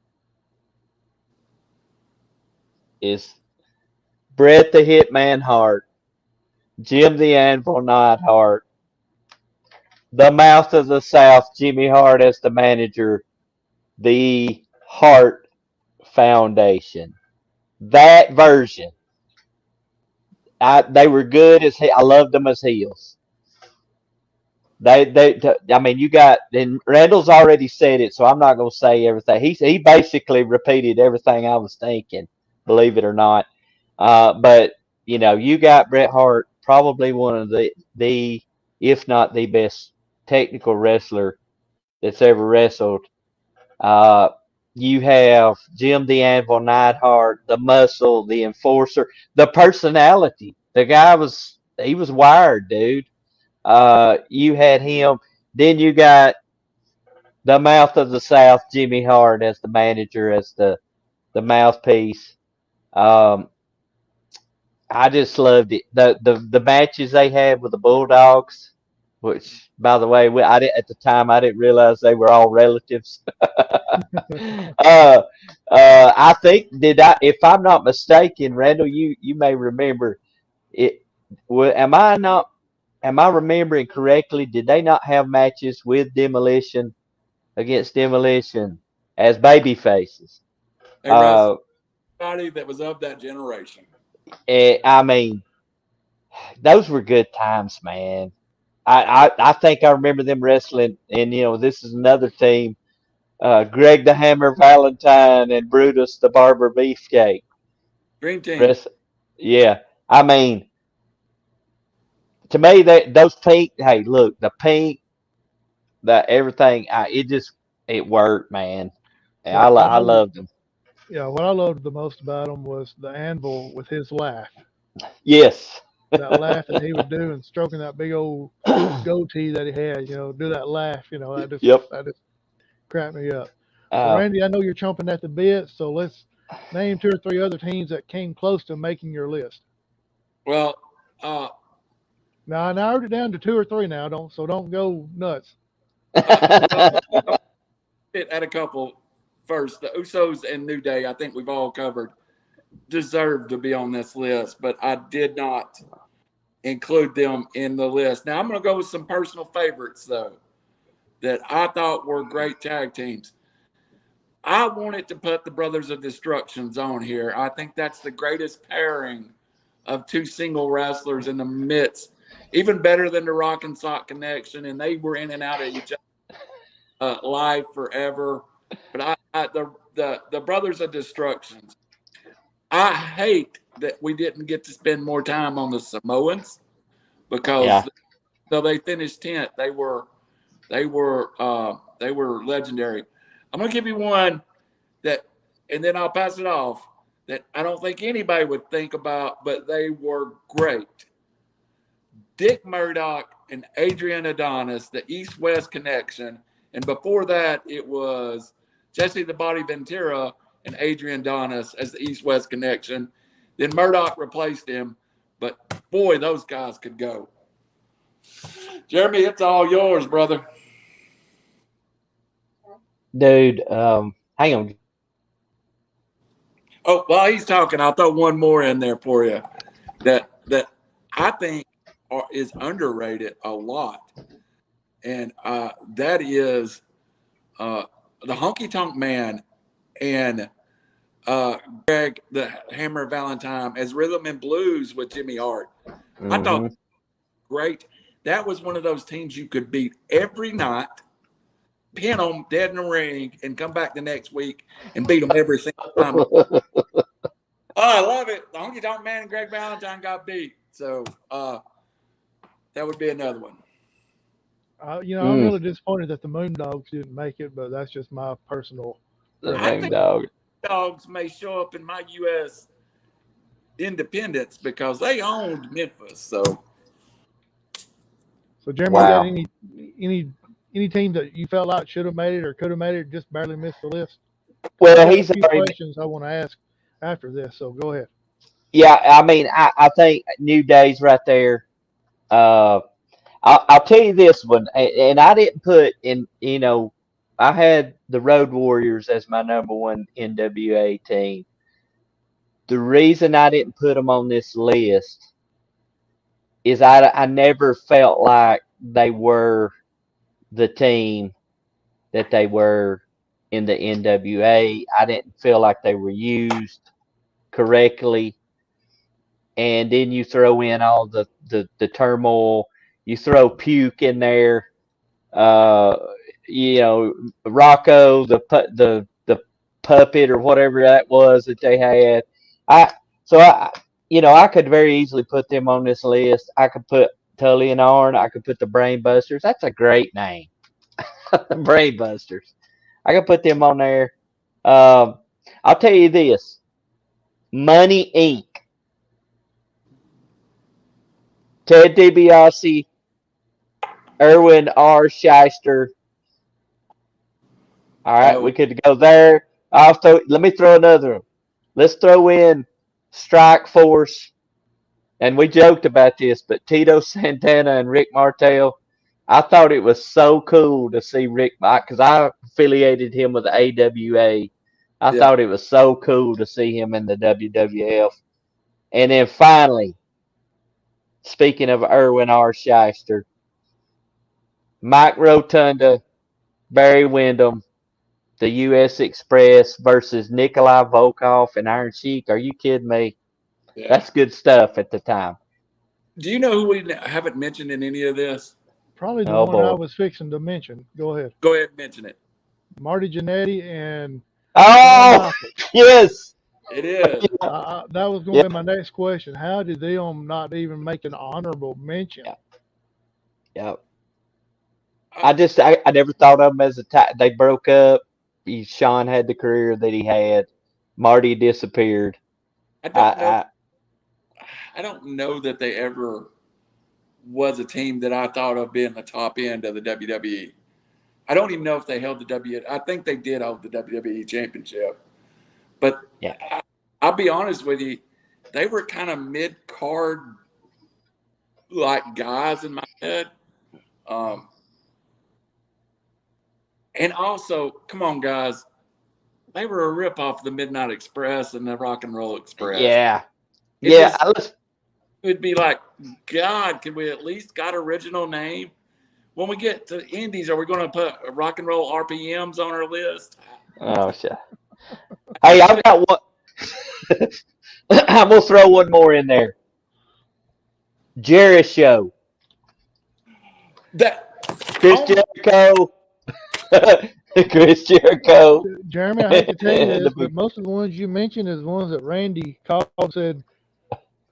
is Bret the Hitman Hart, Jim the Anvil Neidhart, the Mouth of the South, Jimmy Hart as the manager, the Hart Foundation. That version, they were good as I loved them as heels. I mean, you got, and Randall's already said it, so I'm not going to say everything. He basically repeated everything I was thinking, believe it or not. But you got Bret Hart, probably one of the if not the best technical wrestler that's ever wrestled. Uh, you have Jim the Anvil Neidhart, the muscle, the enforcer, the personality. The guy he was wired, dude. You had him. Then you got the Mouth of the South, Jimmy Hart as the manager, as the mouthpiece. Um, I just loved it. The matches they had with the Bulldogs, which, by the way, at the time I didn't realize they were all relatives. I think if I'm not mistaken, Randall, you may remember it. Am I remembering correctly? Did they not have matches with Demolition against Demolition as baby faces? they wrestled somebody that was of that generation. I mean, those were good times, man. I think I remember them wrestling, and this is another team. Greg the Hammer Valentine and Brutus the Barber Beefcake. Dream Team. Yeah, I mean, to me, those pink. Hey, look, the pink, the everything. It worked, man. I loved them. Yeah, what I loved the most about him was the Anvil with his laugh. Yes. That laugh that he would do and stroking that big old goatee that he had, do that laugh, Yep. that just cracked me up. So Uh, Randy, I know you're chomping at the bit, so let's name 2 or 3 other teams that came close to making your list. Well, Now I narrowed it down to 2 or 3 now, don't go nuts. well, hit at a couple first. The Usos and New Day, I think we've all covered, deserve to be on this list, but I did not include them in the list. Now I'm going to go with some personal favorites though that I thought were great tag teams. I wanted to put the Brothers of Destructions on here. I think that's the greatest pairing of 2 single wrestlers in the midst, even better than the Rock and Sock Connection, and they were in and out of each other live forever. But the Brothers of Destructions, I hate that we didn't get to spend more time on the Samoans because yeah. though they finished 10th, they were legendary. I'm gonna give you one that, and then I'll pass it off, that I don't think anybody would think about, but they were great. Dick Murdoch and Adrian Adonis, the East-West connection, and before that it was Jesse the Body Ventura and Adrian Adonis as the East-West connection. Then Murdoch replaced him, but boy, those guys could go. Jeremy, it's all yours, brother. Dude, hang on. Oh, while he's talking, I'll throw one more in there for you that I think is underrated a lot, and that is the Honky Tonk Man and Greg the Hammer Valentine as Rhythm and Blues with Jimmy Hart. Mm-hmm. I thought great. That was one of those teams you could beat every night, pin them dead in the ring, and come back the next week and beat them every single time. Oh, I love it. The Honky Tonk Man and Greg Valentine got beat. So that would be another one. I'm really disappointed that the Moondogs didn't make it, but that's just my personal. The I think Moondog. Dogs may show up in my U.S. independence because they owned Memphis. So Jeremy, Wow. you got any team that you felt like should have made it or could have made it, just barely missed the list? Well, I got he's a few already. questions I want to ask after this, so go ahead. Yeah, I mean, I think New Day's right there. Uh, I'll tell you this one, and I didn't put in. I had the Road Warriors as my number one NWA team. The reason I didn't put them on this list is I never felt like they were the team that they were in the NWA. I didn't feel like they were used correctly. And then you throw in all the turmoil. You throw Puke in there. Uh, Rocco, the puppet or whatever that was that they had. I so I could very easily put them on this list. I could put Tully and Arn. I could put the Brain Busters. That's a great name, Brain Busters. I could put them on there. I'll tell you this: Money Inc. Ted DiBiase, Erwin R. Shyster. All right, we could go there. Let me throw another one. Let's throw in Strike Force. And we joked about this, but Tito Santana and Rick Martel. I thought it was so cool to see Rick, because I affiliated him with the AWA. I yeah, thought it was so cool to see him in the WWF. And then finally, speaking of Erwin R. Shyster, Mike Rotunda, Barry Windham, the U.S. Express versus Nikolai Volkov and Iron Sheik. Are you kidding me? yeah. That's good stuff at the time. Do you know who we haven't mentioned in any of this? Probably the Oh one I boy. was fixing to mention. Go ahead. Go ahead and mention it. Marty Jannetty and Shawn Oh Michaels. yes. It is. That was going Yeah. to be my next question. How did them not even make an honorable mention? Yeah. Yeah. I never thought of them as they broke up. Sean had the career that he had. Marty disappeared. I don't know. I don't know that they ever was a team that I thought of being the top end of the WWE. I don't even know if they held the I think they did hold the WWE Championship. But Yeah. I'll be honest with you, they were kind of mid-card like guys in my head. And also, come on, guys, they were a rip-off of the Midnight Express and the Rock and Roll Express. Yeah. It Yeah. it'd be like, God, can we at least got original name? When we get to Indies, are we going to put Rock and Roll RPMs on our list? Oh, shit. Hey, I've got one. I'm going to throw one more in there. Jerry Show. Chris Jericho. Chris Jericho. Jeremy, I hate to tell you this, but most of the ones you mentioned is the ones that Randy called and said,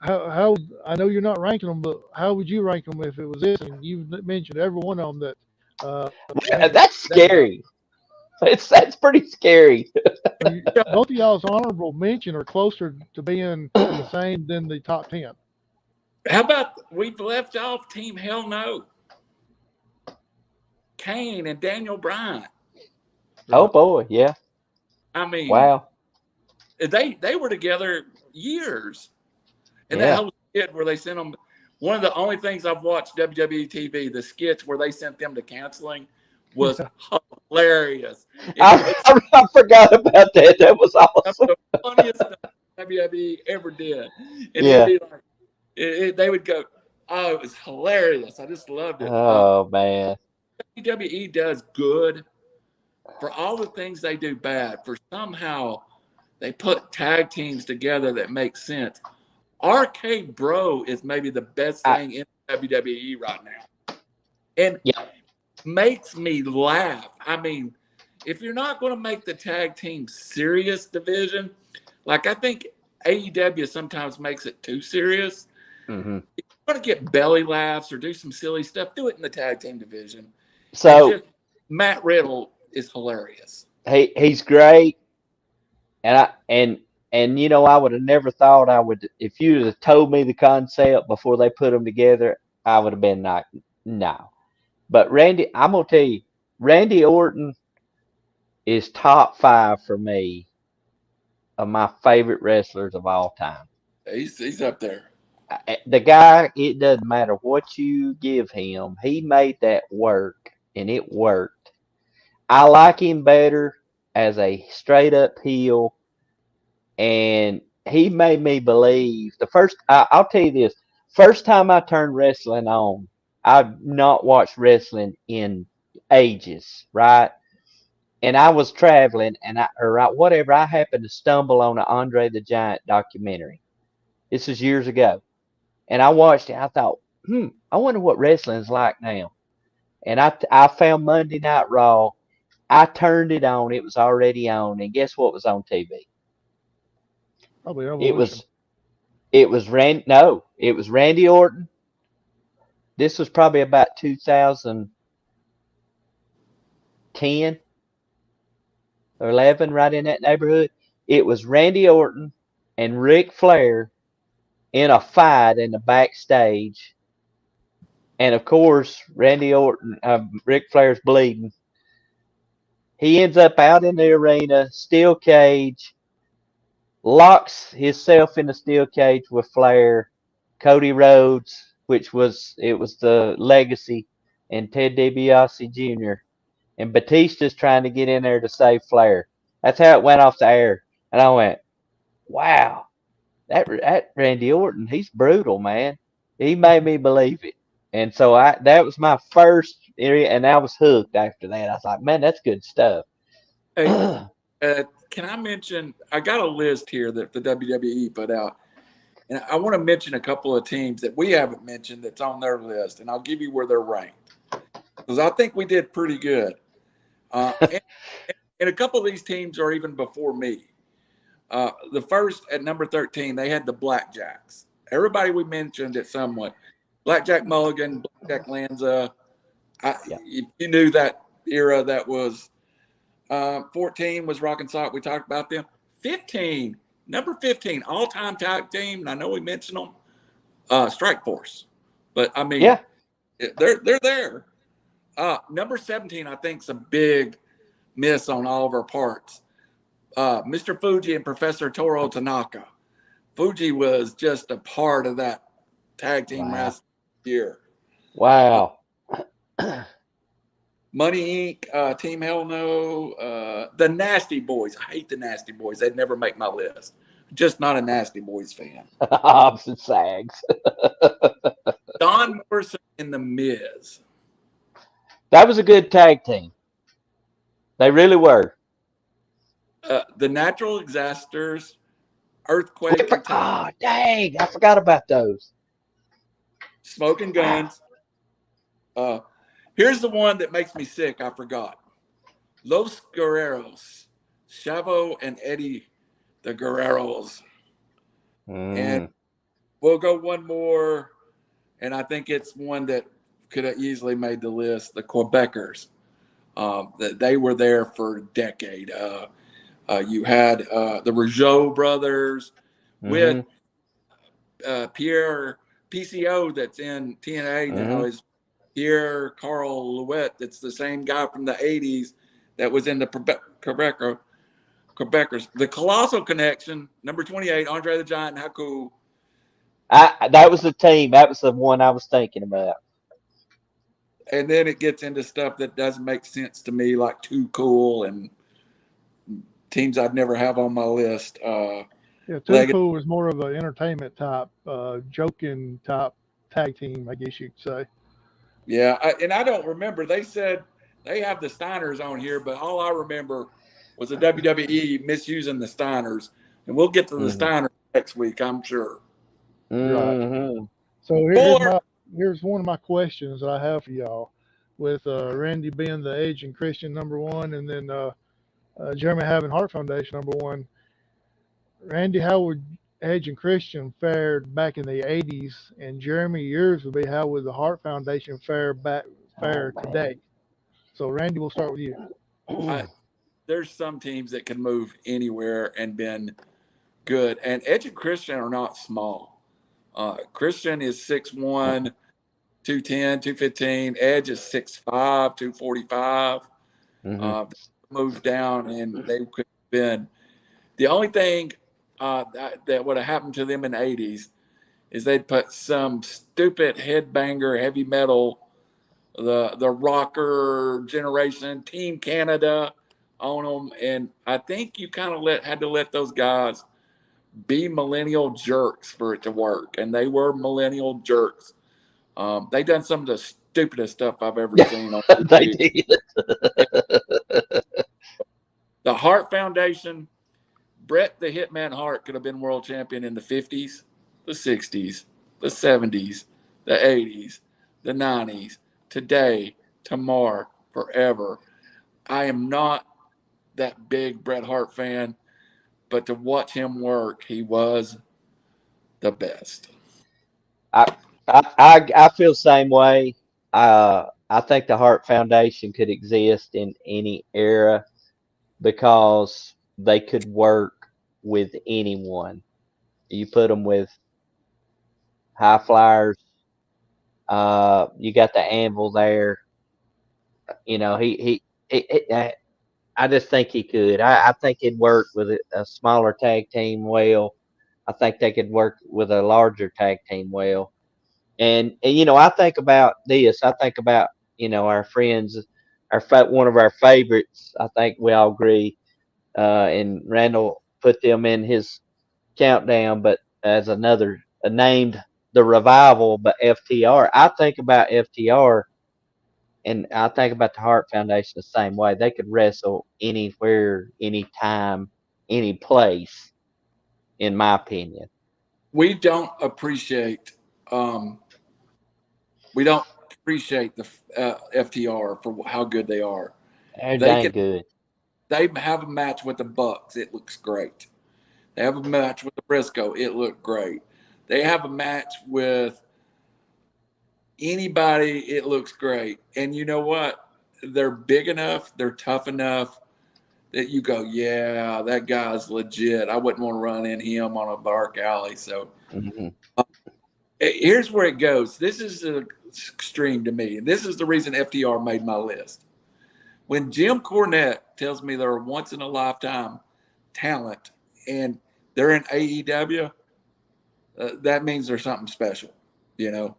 how I know you're not ranking them, but how would you rank them if it was this? And you mentioned every one of them that. That's scary. That's pretty scary. Both of y'all's honorable mention are closer to being the same than the top 10. How about we've left off Team Hell No? Kane and Daniel Bryan. Oh boy, yeah. I mean, wow. They were together years, and that whole skit where they sent them. One of the only things I've watched WWE TV, the skits where they sent them to counseling, was hilarious. I forgot about that. That was awesome. The funniest stuff WWE ever did. And yeah. it'd be like, they would go, oh, it was hilarious. I just loved it. Oh, man. WWE does good for all the things they do bad. For somehow they put tag teams together that make sense. Arcade Bro is maybe the best thing in WWE right now. And makes me laugh. I mean, if you're not going to make the tag team serious division, like I think AEW sometimes makes it too serious. Mm-hmm. If you want to get belly laughs or do some silly stuff, do it in the tag team division. So Matt Riddle is hilarious. He's great. And you know, I would have never thought I would, if you'd have told me the concept before they put them together, I would have been like, no. But Randy, I'm going to tell you, Randy Orton is top 5 for me of my favorite wrestlers of all time. He's up there. The guy, it doesn't matter what you give him. He made that work, and it worked. I like him better as a straight-up heel, and he made me believe. I'll tell you this, first time I turned wrestling on, I've not watched wrestling in ages, right? And I was traveling, and I happened to stumble on an Andre the Giant documentary. This was years ago. And I watched it. I thought, I wonder what wrestling's like now. And I found Monday Night Raw. I turned it on. It was already on. And guess what was on TV? Probably Evolution. It was Randy Orton. This was probably about 2010 or 11, right in that neighborhood. It was Randy Orton and Ric Flair in a fight in the backstage. And of course, Ric Flair's bleeding. He ends up out in the arena, steel cage, locks himself in the steel cage with Flair, Cody Rhodes, it was the Legacy, and Ted DiBiase Jr. And Batista's trying to get in there to save Flair. That's how it went off the air. And I went, wow. That Randy Orton, he's brutal, man. He made me believe it. And so that was my first area, and I was hooked after that. I was like, man, that's good stuff. Hey, can I mention, I got a list here that the WWE put out, and I want to mention a couple of teams that we haven't mentioned that's on their list, and I'll give you where they're ranked, because I think we did pretty good. And a couple of these teams are even before me. The first at number 13, they had the Blackjacks. Everybody we mentioned it somewhat. Blackjack Mulligan, Blackjack Lanza. If you knew that era, that was 14 was Rock and Sock. We talked about them. 15, number 15, all-time tag team. And I know we mentioned them. Strike Force. But I mean, Yeah. they're there. Number 17, I think, is a big miss on all of our parts. Mr. Fuji and Professor Toro Tanaka. Fuji was just a part of that tag team Wow. wrestling year. Wow. Money Inc., Team Hell No, the Nasty Boys. I hate the Nasty Boys. They'd never make my list. Just not a Nasty Boys fan. Opposite Sags. Don Morrison and The Miz. That was a good tag team. They really were. The Natural Disasters, Earthquake and Oh, dang. I forgot about those. Smoking Guns. Here's the one that makes me sick. I forgot. Los Guerreros. Chavo and Eddie, the Guerreros. And we'll go one more, and I think it's one that could have easily made the list. The Quebecers. They were there for a decade. You had the Rougeau brothers with Pierre PCO that's in TNA now is Pierre Carl Louet. That's the same guy from the 80s that was in the Quebecers. The Colossal Connection, number 28, Andre the Giant, how cool. That was the team. That was the one I was thinking about. And then it gets into stuff that doesn't make sense to me, like Too Cool and teams I'd never have on my list. Yeah, Too Cool was more of an entertainment type, joking type tag team, I guess you could say. Yeah, and I don't remember. They said they have the Steiners on here, but all I remember was the WWE misusing the Steiners. And we'll get to the Steiners next week, I'm sure. Right. So here's one of my questions that I have for y'all. With Randy being the Aging Christian number one, and then Jeremy having Heart Foundation number one. Randy, how would Edge and Christian fared back in the 80s? And Jeremy, yours would be how would the Heart Foundation fare today? So, Randy, we'll start with you. There's some teams that can move anywhere and been good. And Edge and Christian are not small. Christian is 6'1", 210, 215. Edge is 6'5", 245. Moved down, and they could have been. The only thing that would have happened to them in the 80s is they'd put some stupid headbanger heavy metal, the rocker generation, Team Canada on them. And I think you kind of had to let those guys be millennial jerks for it to work. And they were millennial jerks. They done some of the stupidest stuff I've ever seen on TV. They did. The Hart Foundation, Bret the Hitman Hart could have been world champion in the 50s, the 60s, the 70s, the 80s, the 90s, today, tomorrow, forever. I am not that big Bret Hart fan, but to watch him work, he was the best. I feel the same way. I think the Hart Foundation could exist in any era because they could work with anyone. You put them with high flyers. You got the Anvil there. You know, he I just think he could. I think he'd work with a smaller tag team well. I think they could work with a larger tag team well. And you know, I think about this. I think about our friends, one of our favorites. I think we all agree. And Randall put them in his countdown, but as another named the Revival, but FTR. I think about FTR, and I think about the Hart Foundation the same way. They could wrestle anywhere, anytime, any place, in my opinion. We don't appreciate the FTR for how good they are. They're dang good. They have a match with the Bucks. It looks great. They have a match with the Briscoe. It looked great. They have a match with anybody. It looks great. And you know what? They're big enough. They're tough enough that you go, yeah, that guy's legit. I wouldn't want to run in him on a dark alley. So Here's where it goes. This is extreme to me, and this is the reason FTR made my list. When Jim Cornette tells me they're a once in a lifetime talent and they're in AEW, that means there's something special, you know.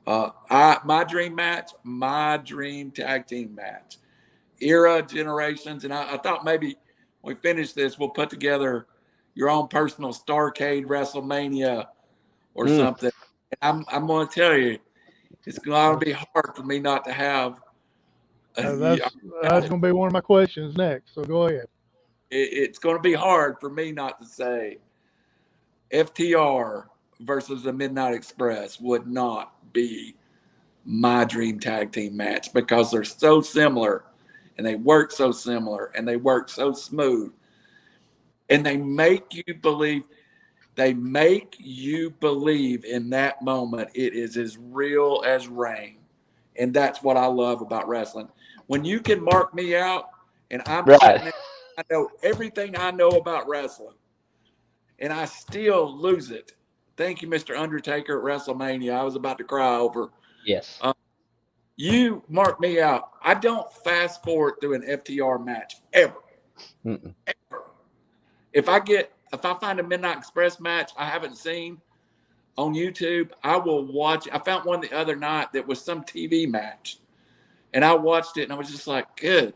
My dream match, my dream tag team match, era, generations, and I thought maybe when we finish this, we'll put together your own personal Starrcade WrestleMania or something. And I'm going to tell you, it's going to be hard for me not to have. That's going to be one of my questions next. So go ahead. It's going to be hard for me not to say FTR versus the Midnight Express would not be my dream tag team match because they're so similar and they work so similar and they work so smooth and they make you believe in that moment it is as real as rain. And that's what I love about wrestling. When you can mark me out and I'm sitting there, I know everything I know about wrestling and I still lose it. Thank you, Mr. Undertaker at WrestleMania. I was about to cry over. Yes. You mark me out. I don't fast forward through an FTR match ever. Ever. If I find a Midnight Express match I haven't seen on YouTube, I will watch. I found one the other night that was some TV match, and I watched it, and I was just like, good.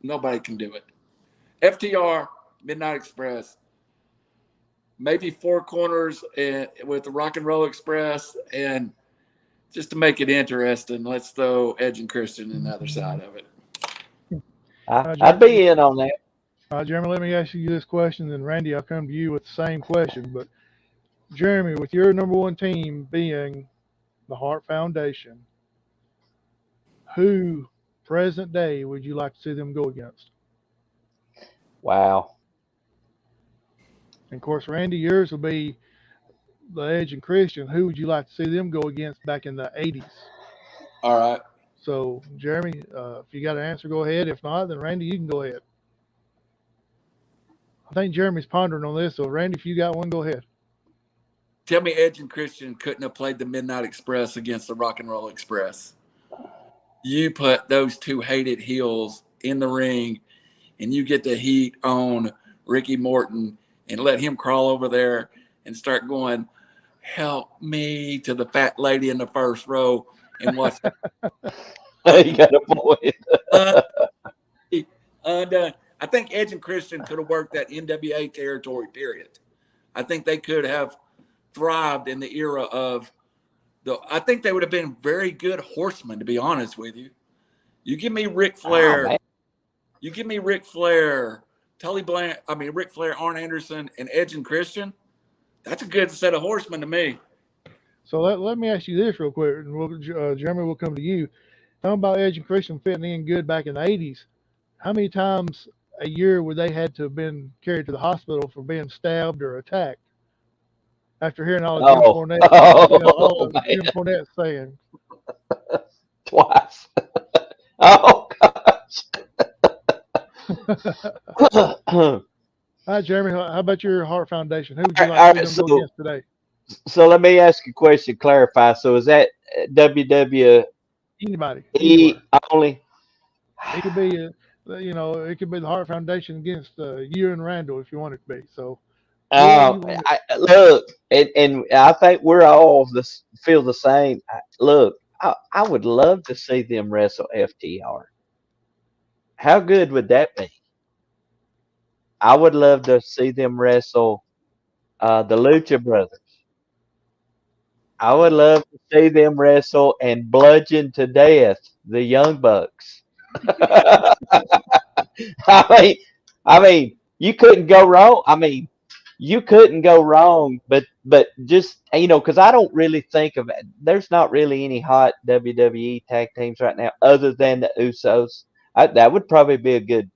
Nobody can do it. FTR, Midnight Express, maybe Four Corners with the Rock and Roll Express, and just to make it interesting, let's throw Edge and Christian on the other side of it. I'd be in on that. Jeremy, let me ask you this question, and Randy, I'll come to you with the same question. But Jeremy, with your number one team being the Hart Foundation, who present day would you like to see them go against? Wow. And of course, Randy, yours will be the Edge and Christian. Who would you like to see them go against back in the 80s? All right. So, Jeremy, if you got an answer, go ahead. If not, then Randy, you can go ahead. I think Jeremy's pondering on this. So, Randy, if you got one, go ahead. Tell me Edge and Christian couldn't have played the Midnight Express against the Rock and Roll Express. You put those two hated heels in the ring, and you get the heat on Ricky Morton and let him crawl over there and start going, help me, to the fat lady in the first row and watch. You got a point. I think Edge and Christian could have worked that NWA territory, period. I think they could have thrived in the era of I think they would have been very good horsemen, to be honest with you. You give me Ric Flair. You give me Ric Flair, Ric Flair, Arn Anderson, and Edge and Christian. That's a good set of horsemen to me. So let me ask you this real quick, and Jeremy, will come to you. Talking about Edge and Christian fitting in good back in the 80s, how many times a year would they had to have been carried to the hospital for being stabbed or attacked? After hearing all of Jim Cornette saying. Twice. Oh, gosh. All right, Jeremy, how about your Hart Foundation? Who would you like to see them go against today? So let me ask you a question, clarify. So is that WWE? Anybody. Only? It could be, it could be the Hart Foundation against you and Randall if you want it to be. So. Look, and I think we're all feel the same. Look, I would love to see them wrestle FTR. How good would that be? I would love to see them wrestle the Lucha Brothers. I would love to see them wrestle and bludgeon to death the Young Bucks. I mean, you couldn't go wrong. You couldn't go wrong, but just, because I don't really think of it. There's not really any hot WWE tag teams right now other than the Usos. That would probably be a good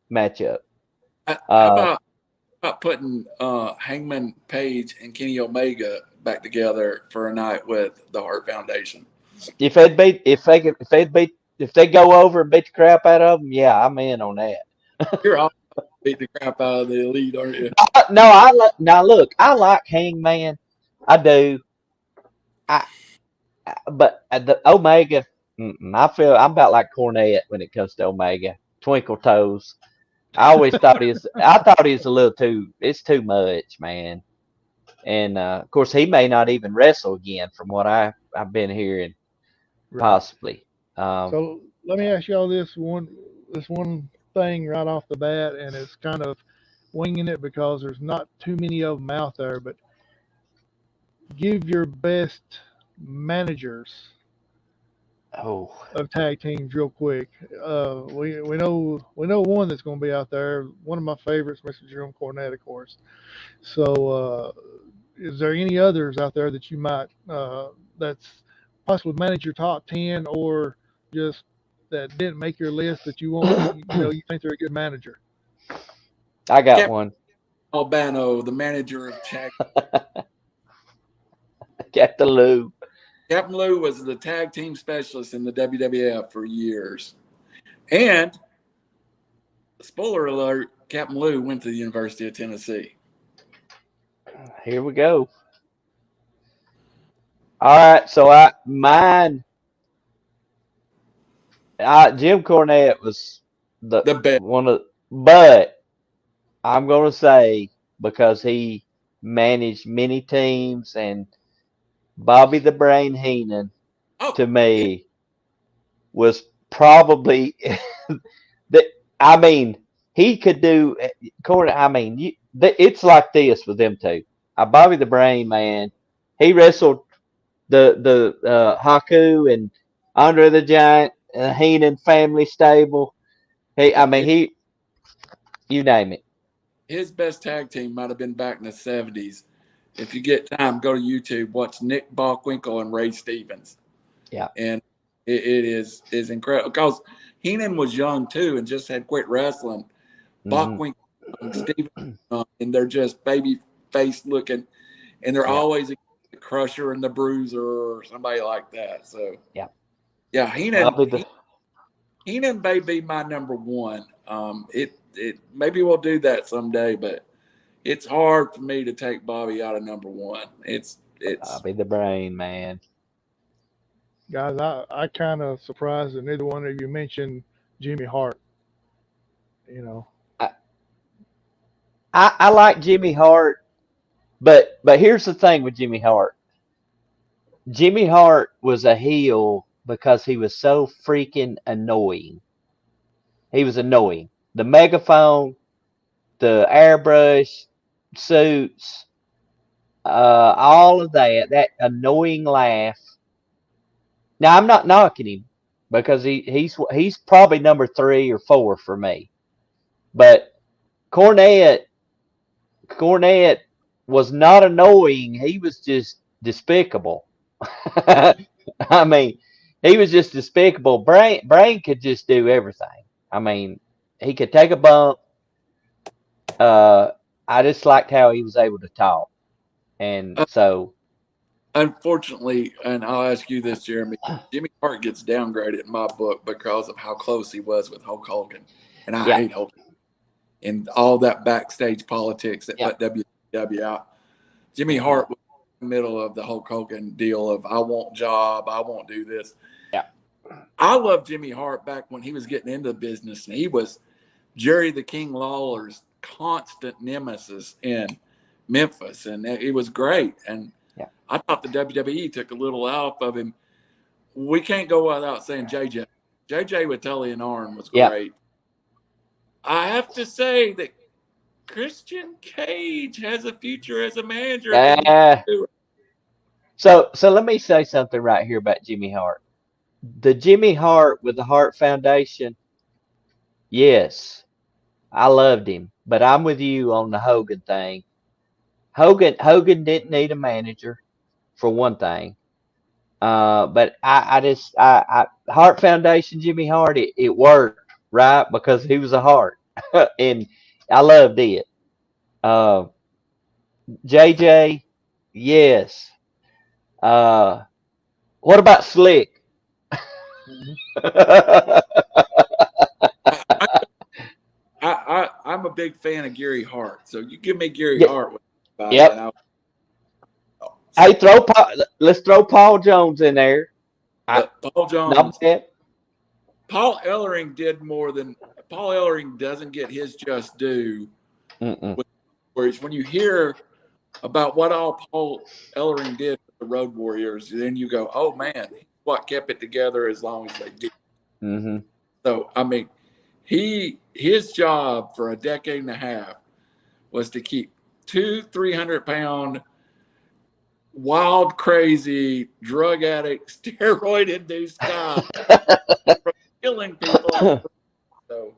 matchup. How about putting Hangman Page and Kenny Omega back together for a night with the Hart Foundation? If they go over and beat the crap out of them, yeah, I'm in on that. You're all beat the crap out of the Elite, aren't you? No, look, I like Hangman. I do. I, but the Omega, I feel I'm about like Cornette when it comes to Omega. Twinkle toes. I thought he was a little too. It's too much, man. And of course, he may not even wrestle again, from what I've been hearing, Right. possibly. Um, So let me ask y'all this one thing right off the bat, and it's kind of winging it because there's not too many of them out there. But give your best managers oh, of tag teams real quick. We know one that's going to be out there. One of my favorites, Mr. Jerome Cornette, of course. So is there any others out there that you might that's possibly manage your top 10 or just that didn't make your list that you want you think they're a good manager? I got Captain one. Albano, the manager of Tag. Captain Lou. Captain Lou was the tag team specialist in the WWF for years. And, spoiler alert, Captain Lou went to the University of Tennessee. Here we go. All right, so Jim Cornette was the The best. one of, but I'm gonna say because he managed many teams, and Bobby the Brain Heenan Oh, to me was probably the. I mean, he could do Cornette. I mean, it's like this with them two. Bobby the Brain, man, he wrestled the Haku and Andre the Giant, Heenan family stable. I mean, you name it. his best tag team might have been back in the 70s. If you get time, go to YouTube, watch Nick Bockwinkel and Ray Stevens. Yeah. And it is incredible because Heenan was young too and just had quit wrestling. Bockwinkel, Stevens, and they're just baby face looking, and they're Yeah. always the Crusher and the Bruiser or somebody like that. So Yeah. yeah, Bobby the Heenan may be my number one. It maybe we'll do that someday, but it's hard for me to take Bobby out of number one. It's Bobby the Brain, man. Guys, I kind of surprised that neither one of you mentioned Jimmy Hart. You know, I, I like Jimmy Hart, but here's the thing with Jimmy Hart. Jimmy Hart was a heel because he was so freaking annoying. He was annoying. The megaphone, the airbrush suits, all of that annoying laugh. Now I'm not knocking him because he's probably number 3 or 4 for me. But Cornette was not annoying. He was just despicable. I mean, he was just despicable. Brain could just do everything. I mean, he could take a bump. I just liked how he was able to talk, and so unfortunately, and I'll ask you this, Jeremy. Jimmy Hart gets downgraded in my book because of how close he was with Hulk Hogan, and I yeah, hate Hulk and all that backstage politics that yeah, put WWE out. Jimmy hmm Hart was in the middle of the Hulk Hogan deal of I want job, I won't do this. yeah, I love Jimmy Hart back when he was getting into the business, and he was Jerry the King Lawler's constant nemesis in Memphis, and it was great. And yeah. I thought the WWE took a little off of him. We can't go without saying JJ. JJ with Tully and Arn was Yeah. great. I have to say that Christian Cage has a future as a manager if he wants Uh, to do it. so let me say something right here about Jimmy Hart. The Jimmy Hart with the Hart Foundation, yes, I loved him, but I'm with you on the Hogan thing. Hogan didn't need a manager for one thing. But Hart Foundation, Jimmy Hart, it worked, right? Because he was a Hart. And I loved it. Uh, JJ, yes. Uh, what about Slick? I'm a big fan of Gary Hart. So you give me Gary Yeah, Hart with anybody, yep. and I'll Hey, let's throw Paul Jones in there. Paul Not Jones. bad. Paul Ellering did more than Paul Ellering doesn't get his just due. Whereas when you hear about what all Paul Ellering did with the Road Warriors, then you go, "Oh man, what kept it together as long as they did." Mm-hmm. So I mean, his job for a decade and a half was to keep 300-pound wild, crazy, drug addict, steroid-induced guys from killing people. So,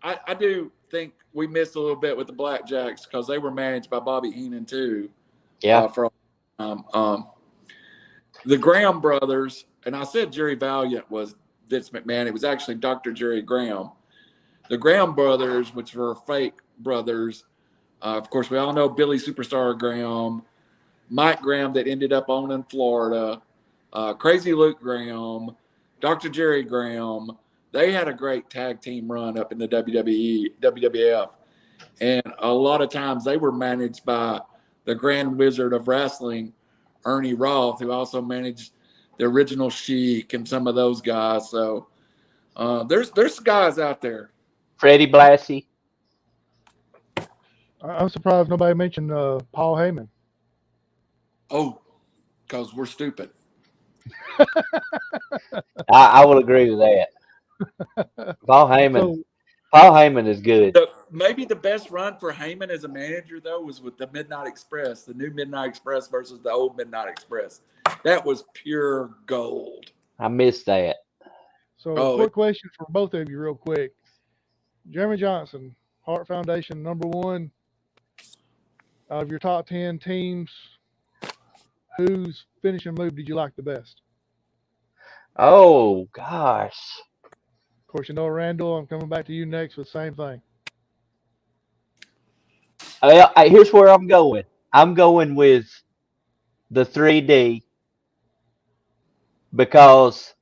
I do think we missed a little bit with the Blackjacks because they were managed by Bobby Heenan too. Yeah. The Graham brothers, and I said Jerry Valiant was Vince McMahon. It was actually Dr. Jerry Graham. The Graham brothers, which were fake brothers, of course, we all know Billy Superstar Graham, Mike Graham that ended up owning Florida, Crazy Luke Graham, Dr. Jerry Graham. They had a great tag team run up in the WWE, WWF. And a lot of times they were managed by the Grand Wizard of Wrestling, Ernie Roth, who also managed the original Sheik and some of those guys. So there's guys out there. Freddie Blassie. I'm surprised nobody mentioned Paul Heyman. Oh, because we're stupid. I would agree with that. Paul Heyman is good. Maybe the best run for Heyman as a manager, though, was with the Midnight Express, the new Midnight Express versus the old Midnight Express. That was pure gold. I missed that. So, quick question for both of you, real quick. Jeremy Johnson, Hart Foundation, #1. Out of your top 10 teams, whose finishing move did you like the best? Oh, gosh. Of course, you know, Randall, I'm coming back to you next with the same thing. Here's where I'm going. I'm going with the 3D because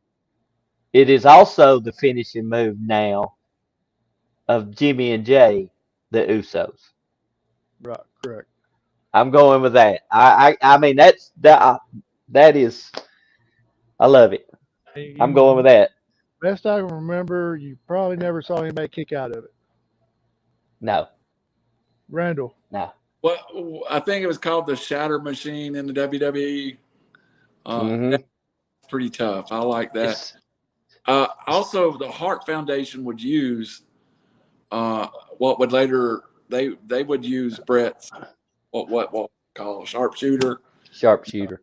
it is also the finishing move now of Jimmy and Jay, the Usos. Right, correct. I'm going with that. I mean that is I love it. I'm going with that. Best I can remember, you probably never saw anybody kick out of it. No. Randall. No. Well, I think it was called the Shatter Machine in the WWE. That's pretty tough. I like that. Also, the Hart Foundation would use what would later they would use Brett's what call sharpshooter. Sharpshooter.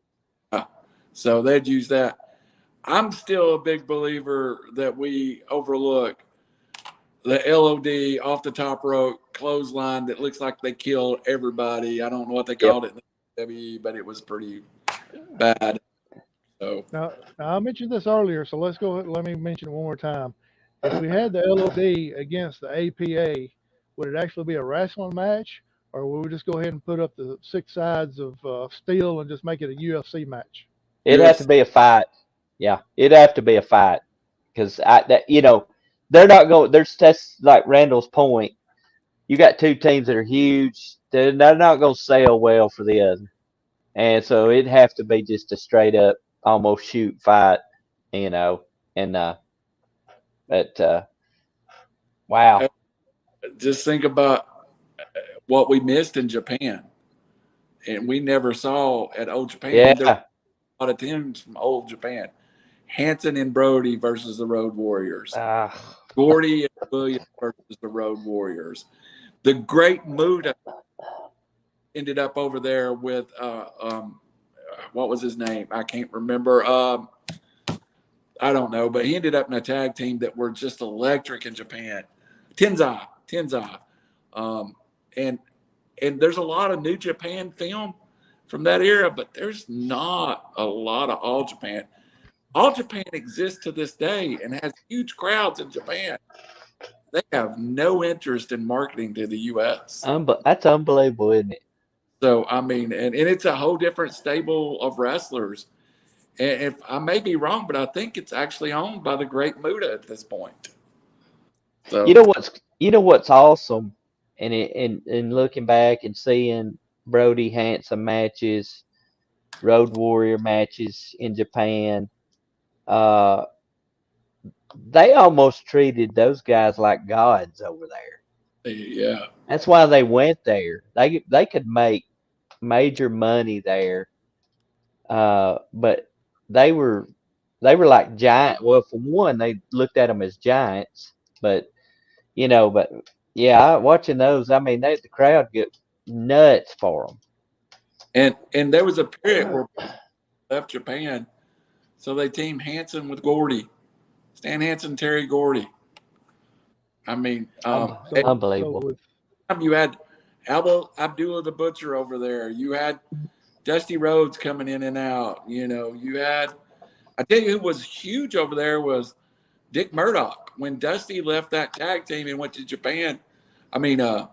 So they'd use that. I'm still a big believer that we overlook the LOD off the top rope clothesline that looks like they killed everybody. I don't know what they called it in the WWE, but it was pretty bad. So now I mentioned this earlier, so let's go. Let me mention it one more time. If we had the LOD against the APA, would it actually be a wrestling match, or would we just go ahead and put up the 6 sides of steel and just make it a UFC match? It'd have to be a fight. Yeah, it'd have to be a fight because they're not going. That's like Randall's point. You got 2 teams that are huge. They're not going to sell well for the other, and so it'd have to be just a straight up almost shoot fight, But wow. Just think about what we missed in Japan, and we never saw at Old Japan. Yeah. There were a lot of teams from Old Japan. Hanson and Brody versus the Road Warriors. Gordy and Williams versus the Road Warriors. The Great Muta ended up over there with what was his name? I can't remember. I don't know, but he ended up in a tag team that were just electric in Japan. Tenzai. And there's a lot of New Japan film from that era, but there's not a lot of All Japan. All Japan exists to this day and has huge crowds in Japan. They have no interest in marketing to the U.S. That's unbelievable, isn't it? So, I mean, and it's a whole different stable of wrestlers. And if I may be wrong, but I think it's actually owned by the Great Muta at this point. So you know what's awesome, and looking back and seeing Brody Hanson matches, Road Warrior matches in Japan. Uh, they almost treated those guys like gods over there. Yeah. That's why they went there. They could make major money there. But they were like giant. Well, for one, they looked at them as giants. But but yeah, watching those, I mean, the crowd get nuts for them. And there was a period where left Japan, so they teamed Hansen with Gordy, Stan Hansen, Terry Gordy. I mean, Unbelievable. you had Abdullah the Butcher over there. You had Dusty Rhodes coming in and out. You had. I tell you, who was huge over there was Dick Murdoch. When Dusty left that tag team and went to Japan, went to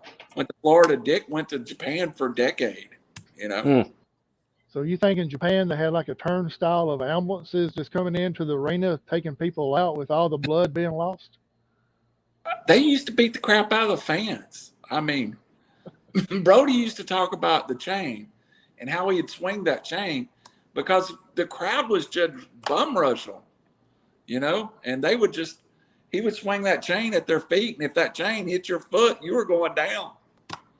Florida. Dick went to Japan for a decade. So you think in Japan they had like a turnstile of ambulances just coming into the arena, taking people out with all the blood being lost? They used to beat the crap out of the fans. I mean, Brody used to talk about the chain and how he'd swing that chain because the crowd was just bum rushing, and he would swing that chain at their feet, and if that chain hit your foot, you were going down.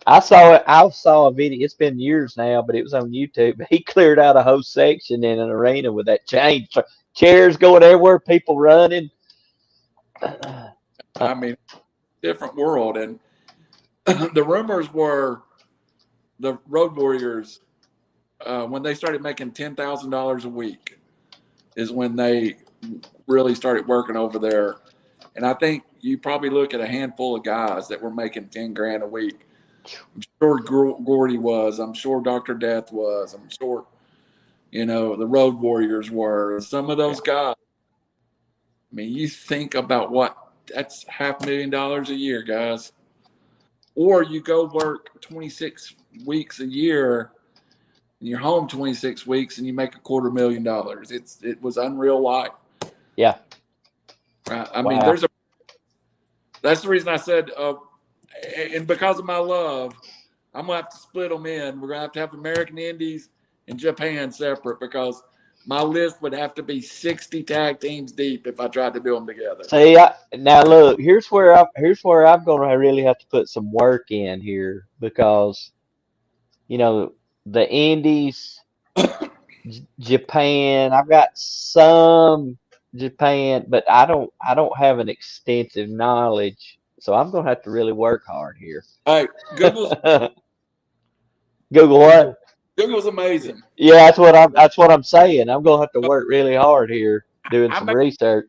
I saw it. I saw a video. It's been years now, but it was on YouTube. He cleared out a whole section in an arena with that chain. Chairs going everywhere, people running. I mean, different world. And the rumors were the Road Warriors, when they started making $10,000 a week, is when they really started working over there. And I think you probably look at a handful of guys that were making 10 grand a week. I'm sure Gordy was. I'm sure Dr. Death was. I'm sure, the Road Warriors were. Some of those guys. I mean, you think about that's $500,000 a year, guys. Or you go work 26 weeks a year and you're home 26 weeks and you make $250,000. It was unreal life. Yeah. I mean, that's the reason I said, and because of my love, I'm going to have to split them in. We're going to have American Indies and Japan separate because my list would have to be 60 tag teams deep if I tried to do them together. See, now look, here's where I'm going to really have to put some work in here because, the Indies, Japan. I've got some Japan, but I don't have an extensive knowledge, so I'm going to have to really work hard here. Hey, Google what? Google's amazing. Yeah, that's what I'm saying. I'm gonna have to work really hard here doing some research.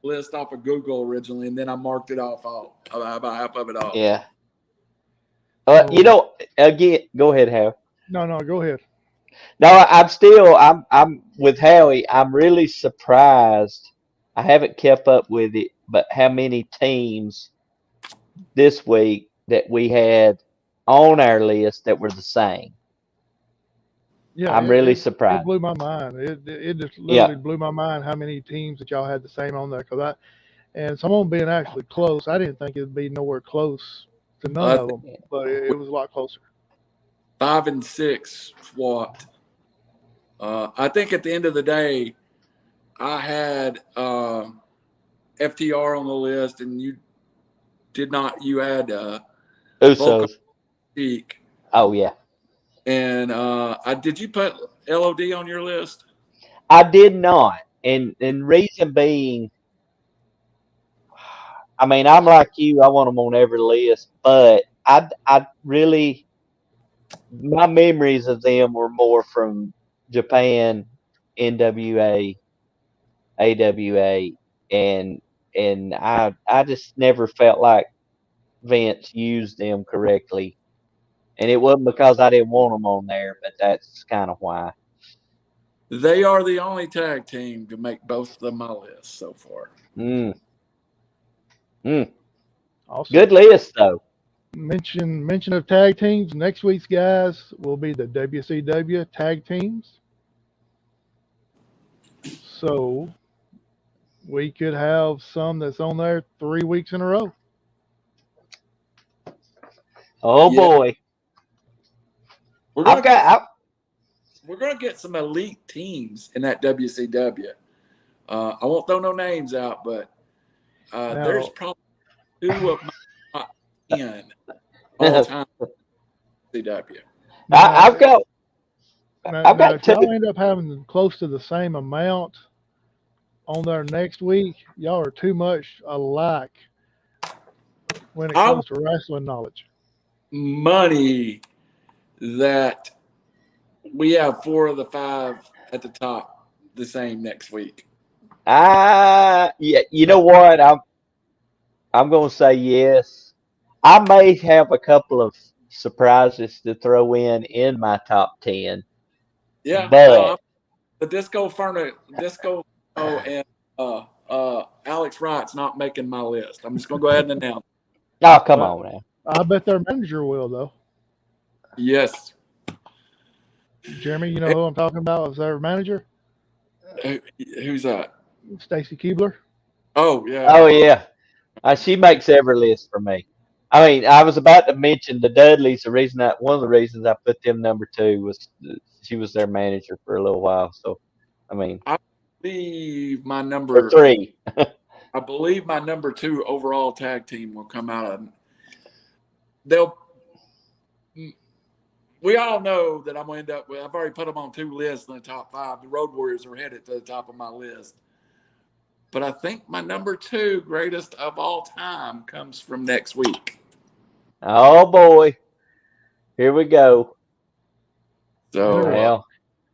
List off of Google originally, and then I marked it off about half of it off. Yeah. Again, go ahead, Howie. No, go ahead. No, I'm with Howie. I'm really surprised. I haven't kept up with it, but how many teams this week that we had on our list that were the same? Yeah, I'm really surprised. It blew my mind. It just literally blew my mind how many teams that y'all had the same on there. And some of them being actually close. I didn't think it'd be nowhere close to none of them, but it was a lot closer. 5 and 6 SWAT. I think at the end of the day, I had FTR on the list, and you did not. You had Usos. Oh yeah. And did you put LOD on your list? I did not, and reason being, I mean, I'm like you. I want them on every list, but I really, my memories of them were more from Japan, NWA, AWA, and I just never felt like Vince used them correctly. And it wasn't because I didn't want them on there, but that's kind of why. They are the only tag team to make both of my lists so far. Awesome. Good list, though. Mention of tag teams. Next week's guys will be the WCW tag teams. So we could have some that's on there 3 weeks in a row. Oh boy. We're I've gonna got. we're gonna get some elite teams in that WCW. I won't throw no names out, but there's probably 2 of my top 10 all time WCW. I've got. I've Now, got if 2. y'all end up having close to the same amount on there next week, y'all are too much alike when it comes to wrestling knowledge. Money that we have 4 of the 5 at the top the same next week. Yeah. You know what? I'm gonna say yes. I may have a couple of surprises to throw in my top 10, Yeah, but the Disco and Alex Wright's not making my list. I'm just gonna go ahead and announce. oh, come But on now. I bet their manager will, though. Yes. Jeremy, you know who I'm talking about as their manager? Who's that? Stacy Keebler. Oh yeah. Oh yeah, she makes every list for me. I mean, I was about to mention the Dudleys. One of the reasons I put them number 2 was she was their manager for a little while. So, I mean, I believe my or number 3. I believe my number 2 overall tag team will come out of. They'll. We all know that I'm going to end up with. I've already put them on 2 lists in the top 5. The Road Warriors are headed to the top of my list. But I think my number 2 greatest of all time comes from next week. Oh boy, here we go. So,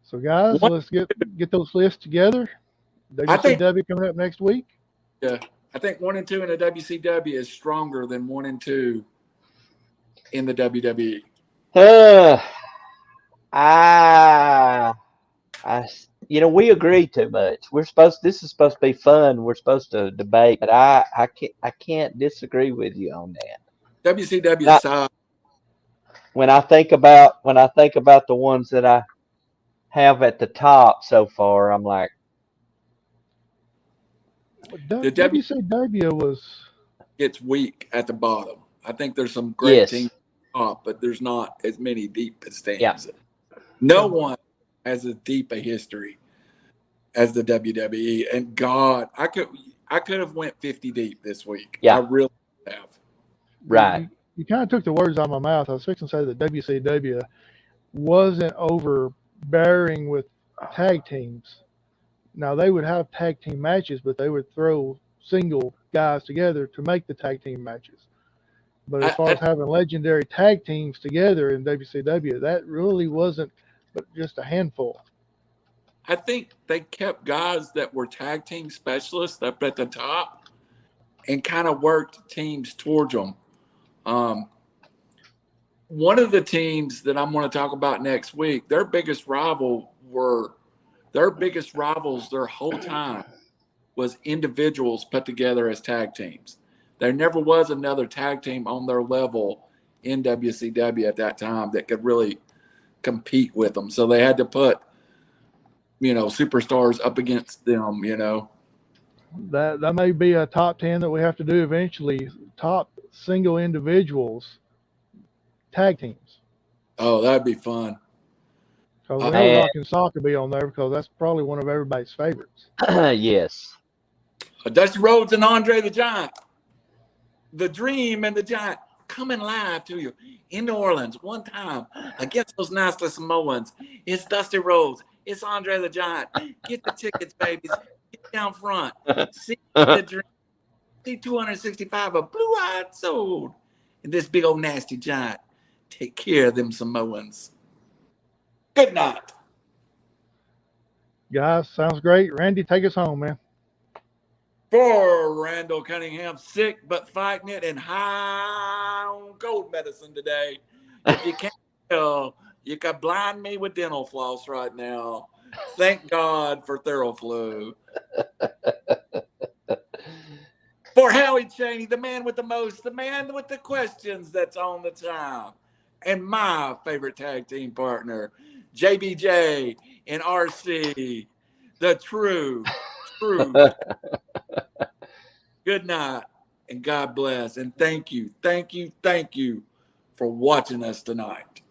So guys, let's get those lists together. WCW coming up next week. Yeah, I think 1 and 2 in the WCW is stronger than 1 and 2 in the WWE. We agree too much. This is supposed to be fun. We're supposed to debate, but I can't disagree with you on that. WCW side. When I think about the ones that I have at the top so far, I'm like, the WCW gets weak at the bottom. I think there's some great teams top, but there's not as many deep stands. Yeah. No one has as deep a history as the WWE. And God, I could have went 50 deep this week. Yeah. I really have. Right. You kind of took the words out of my mouth. I was fixing to say that WCW wasn't overbearing with tag teams. Now, they would have tag team matches, but they would throw single guys together to make the tag team matches. But as far as having legendary tag teams together in WCW, that really wasn't but just a handful. I think they kept guys that were tag team specialists up at the top and kind of worked teams towards them. One of the teams that I'm going to talk about next week, their biggest rivals their whole time was individuals put together as tag teams. There never was another tag team on their level in WCW at that time that could really compete with them. So they had to put, superstars up against them, That may be a top 10 that we have to do eventually. Top single individuals tag teams. Oh, that'd be fun. Because we know Rock and Sock will be on there because that's probably one of everybody's favorites. Yes. Dusty Rhodes and Andre the Giant. The Dream and the Giant coming live to you in New Orleans one time against those nasty Samoans. It's Dusty Rhodes. It's Andre the Giant. Get the tickets, babies. Get down front. See the Dream. See 265 of blue-eyed soul. And this big old nasty giant. Take care of them Samoans. Good night. Guys, sounds great. Randy, take us home, man. For Randall Cunningham, sick but fighting it and high on cold medicine today. If you can't tell, you can blind me with dental floss right now. Thank God for Theraflu. For Howie Cheney, the man with the most, the man with the questions that's on the time. And my favorite tag team partner, JBJ and RC, the true. Good night and God bless. And thank you for watching us tonight.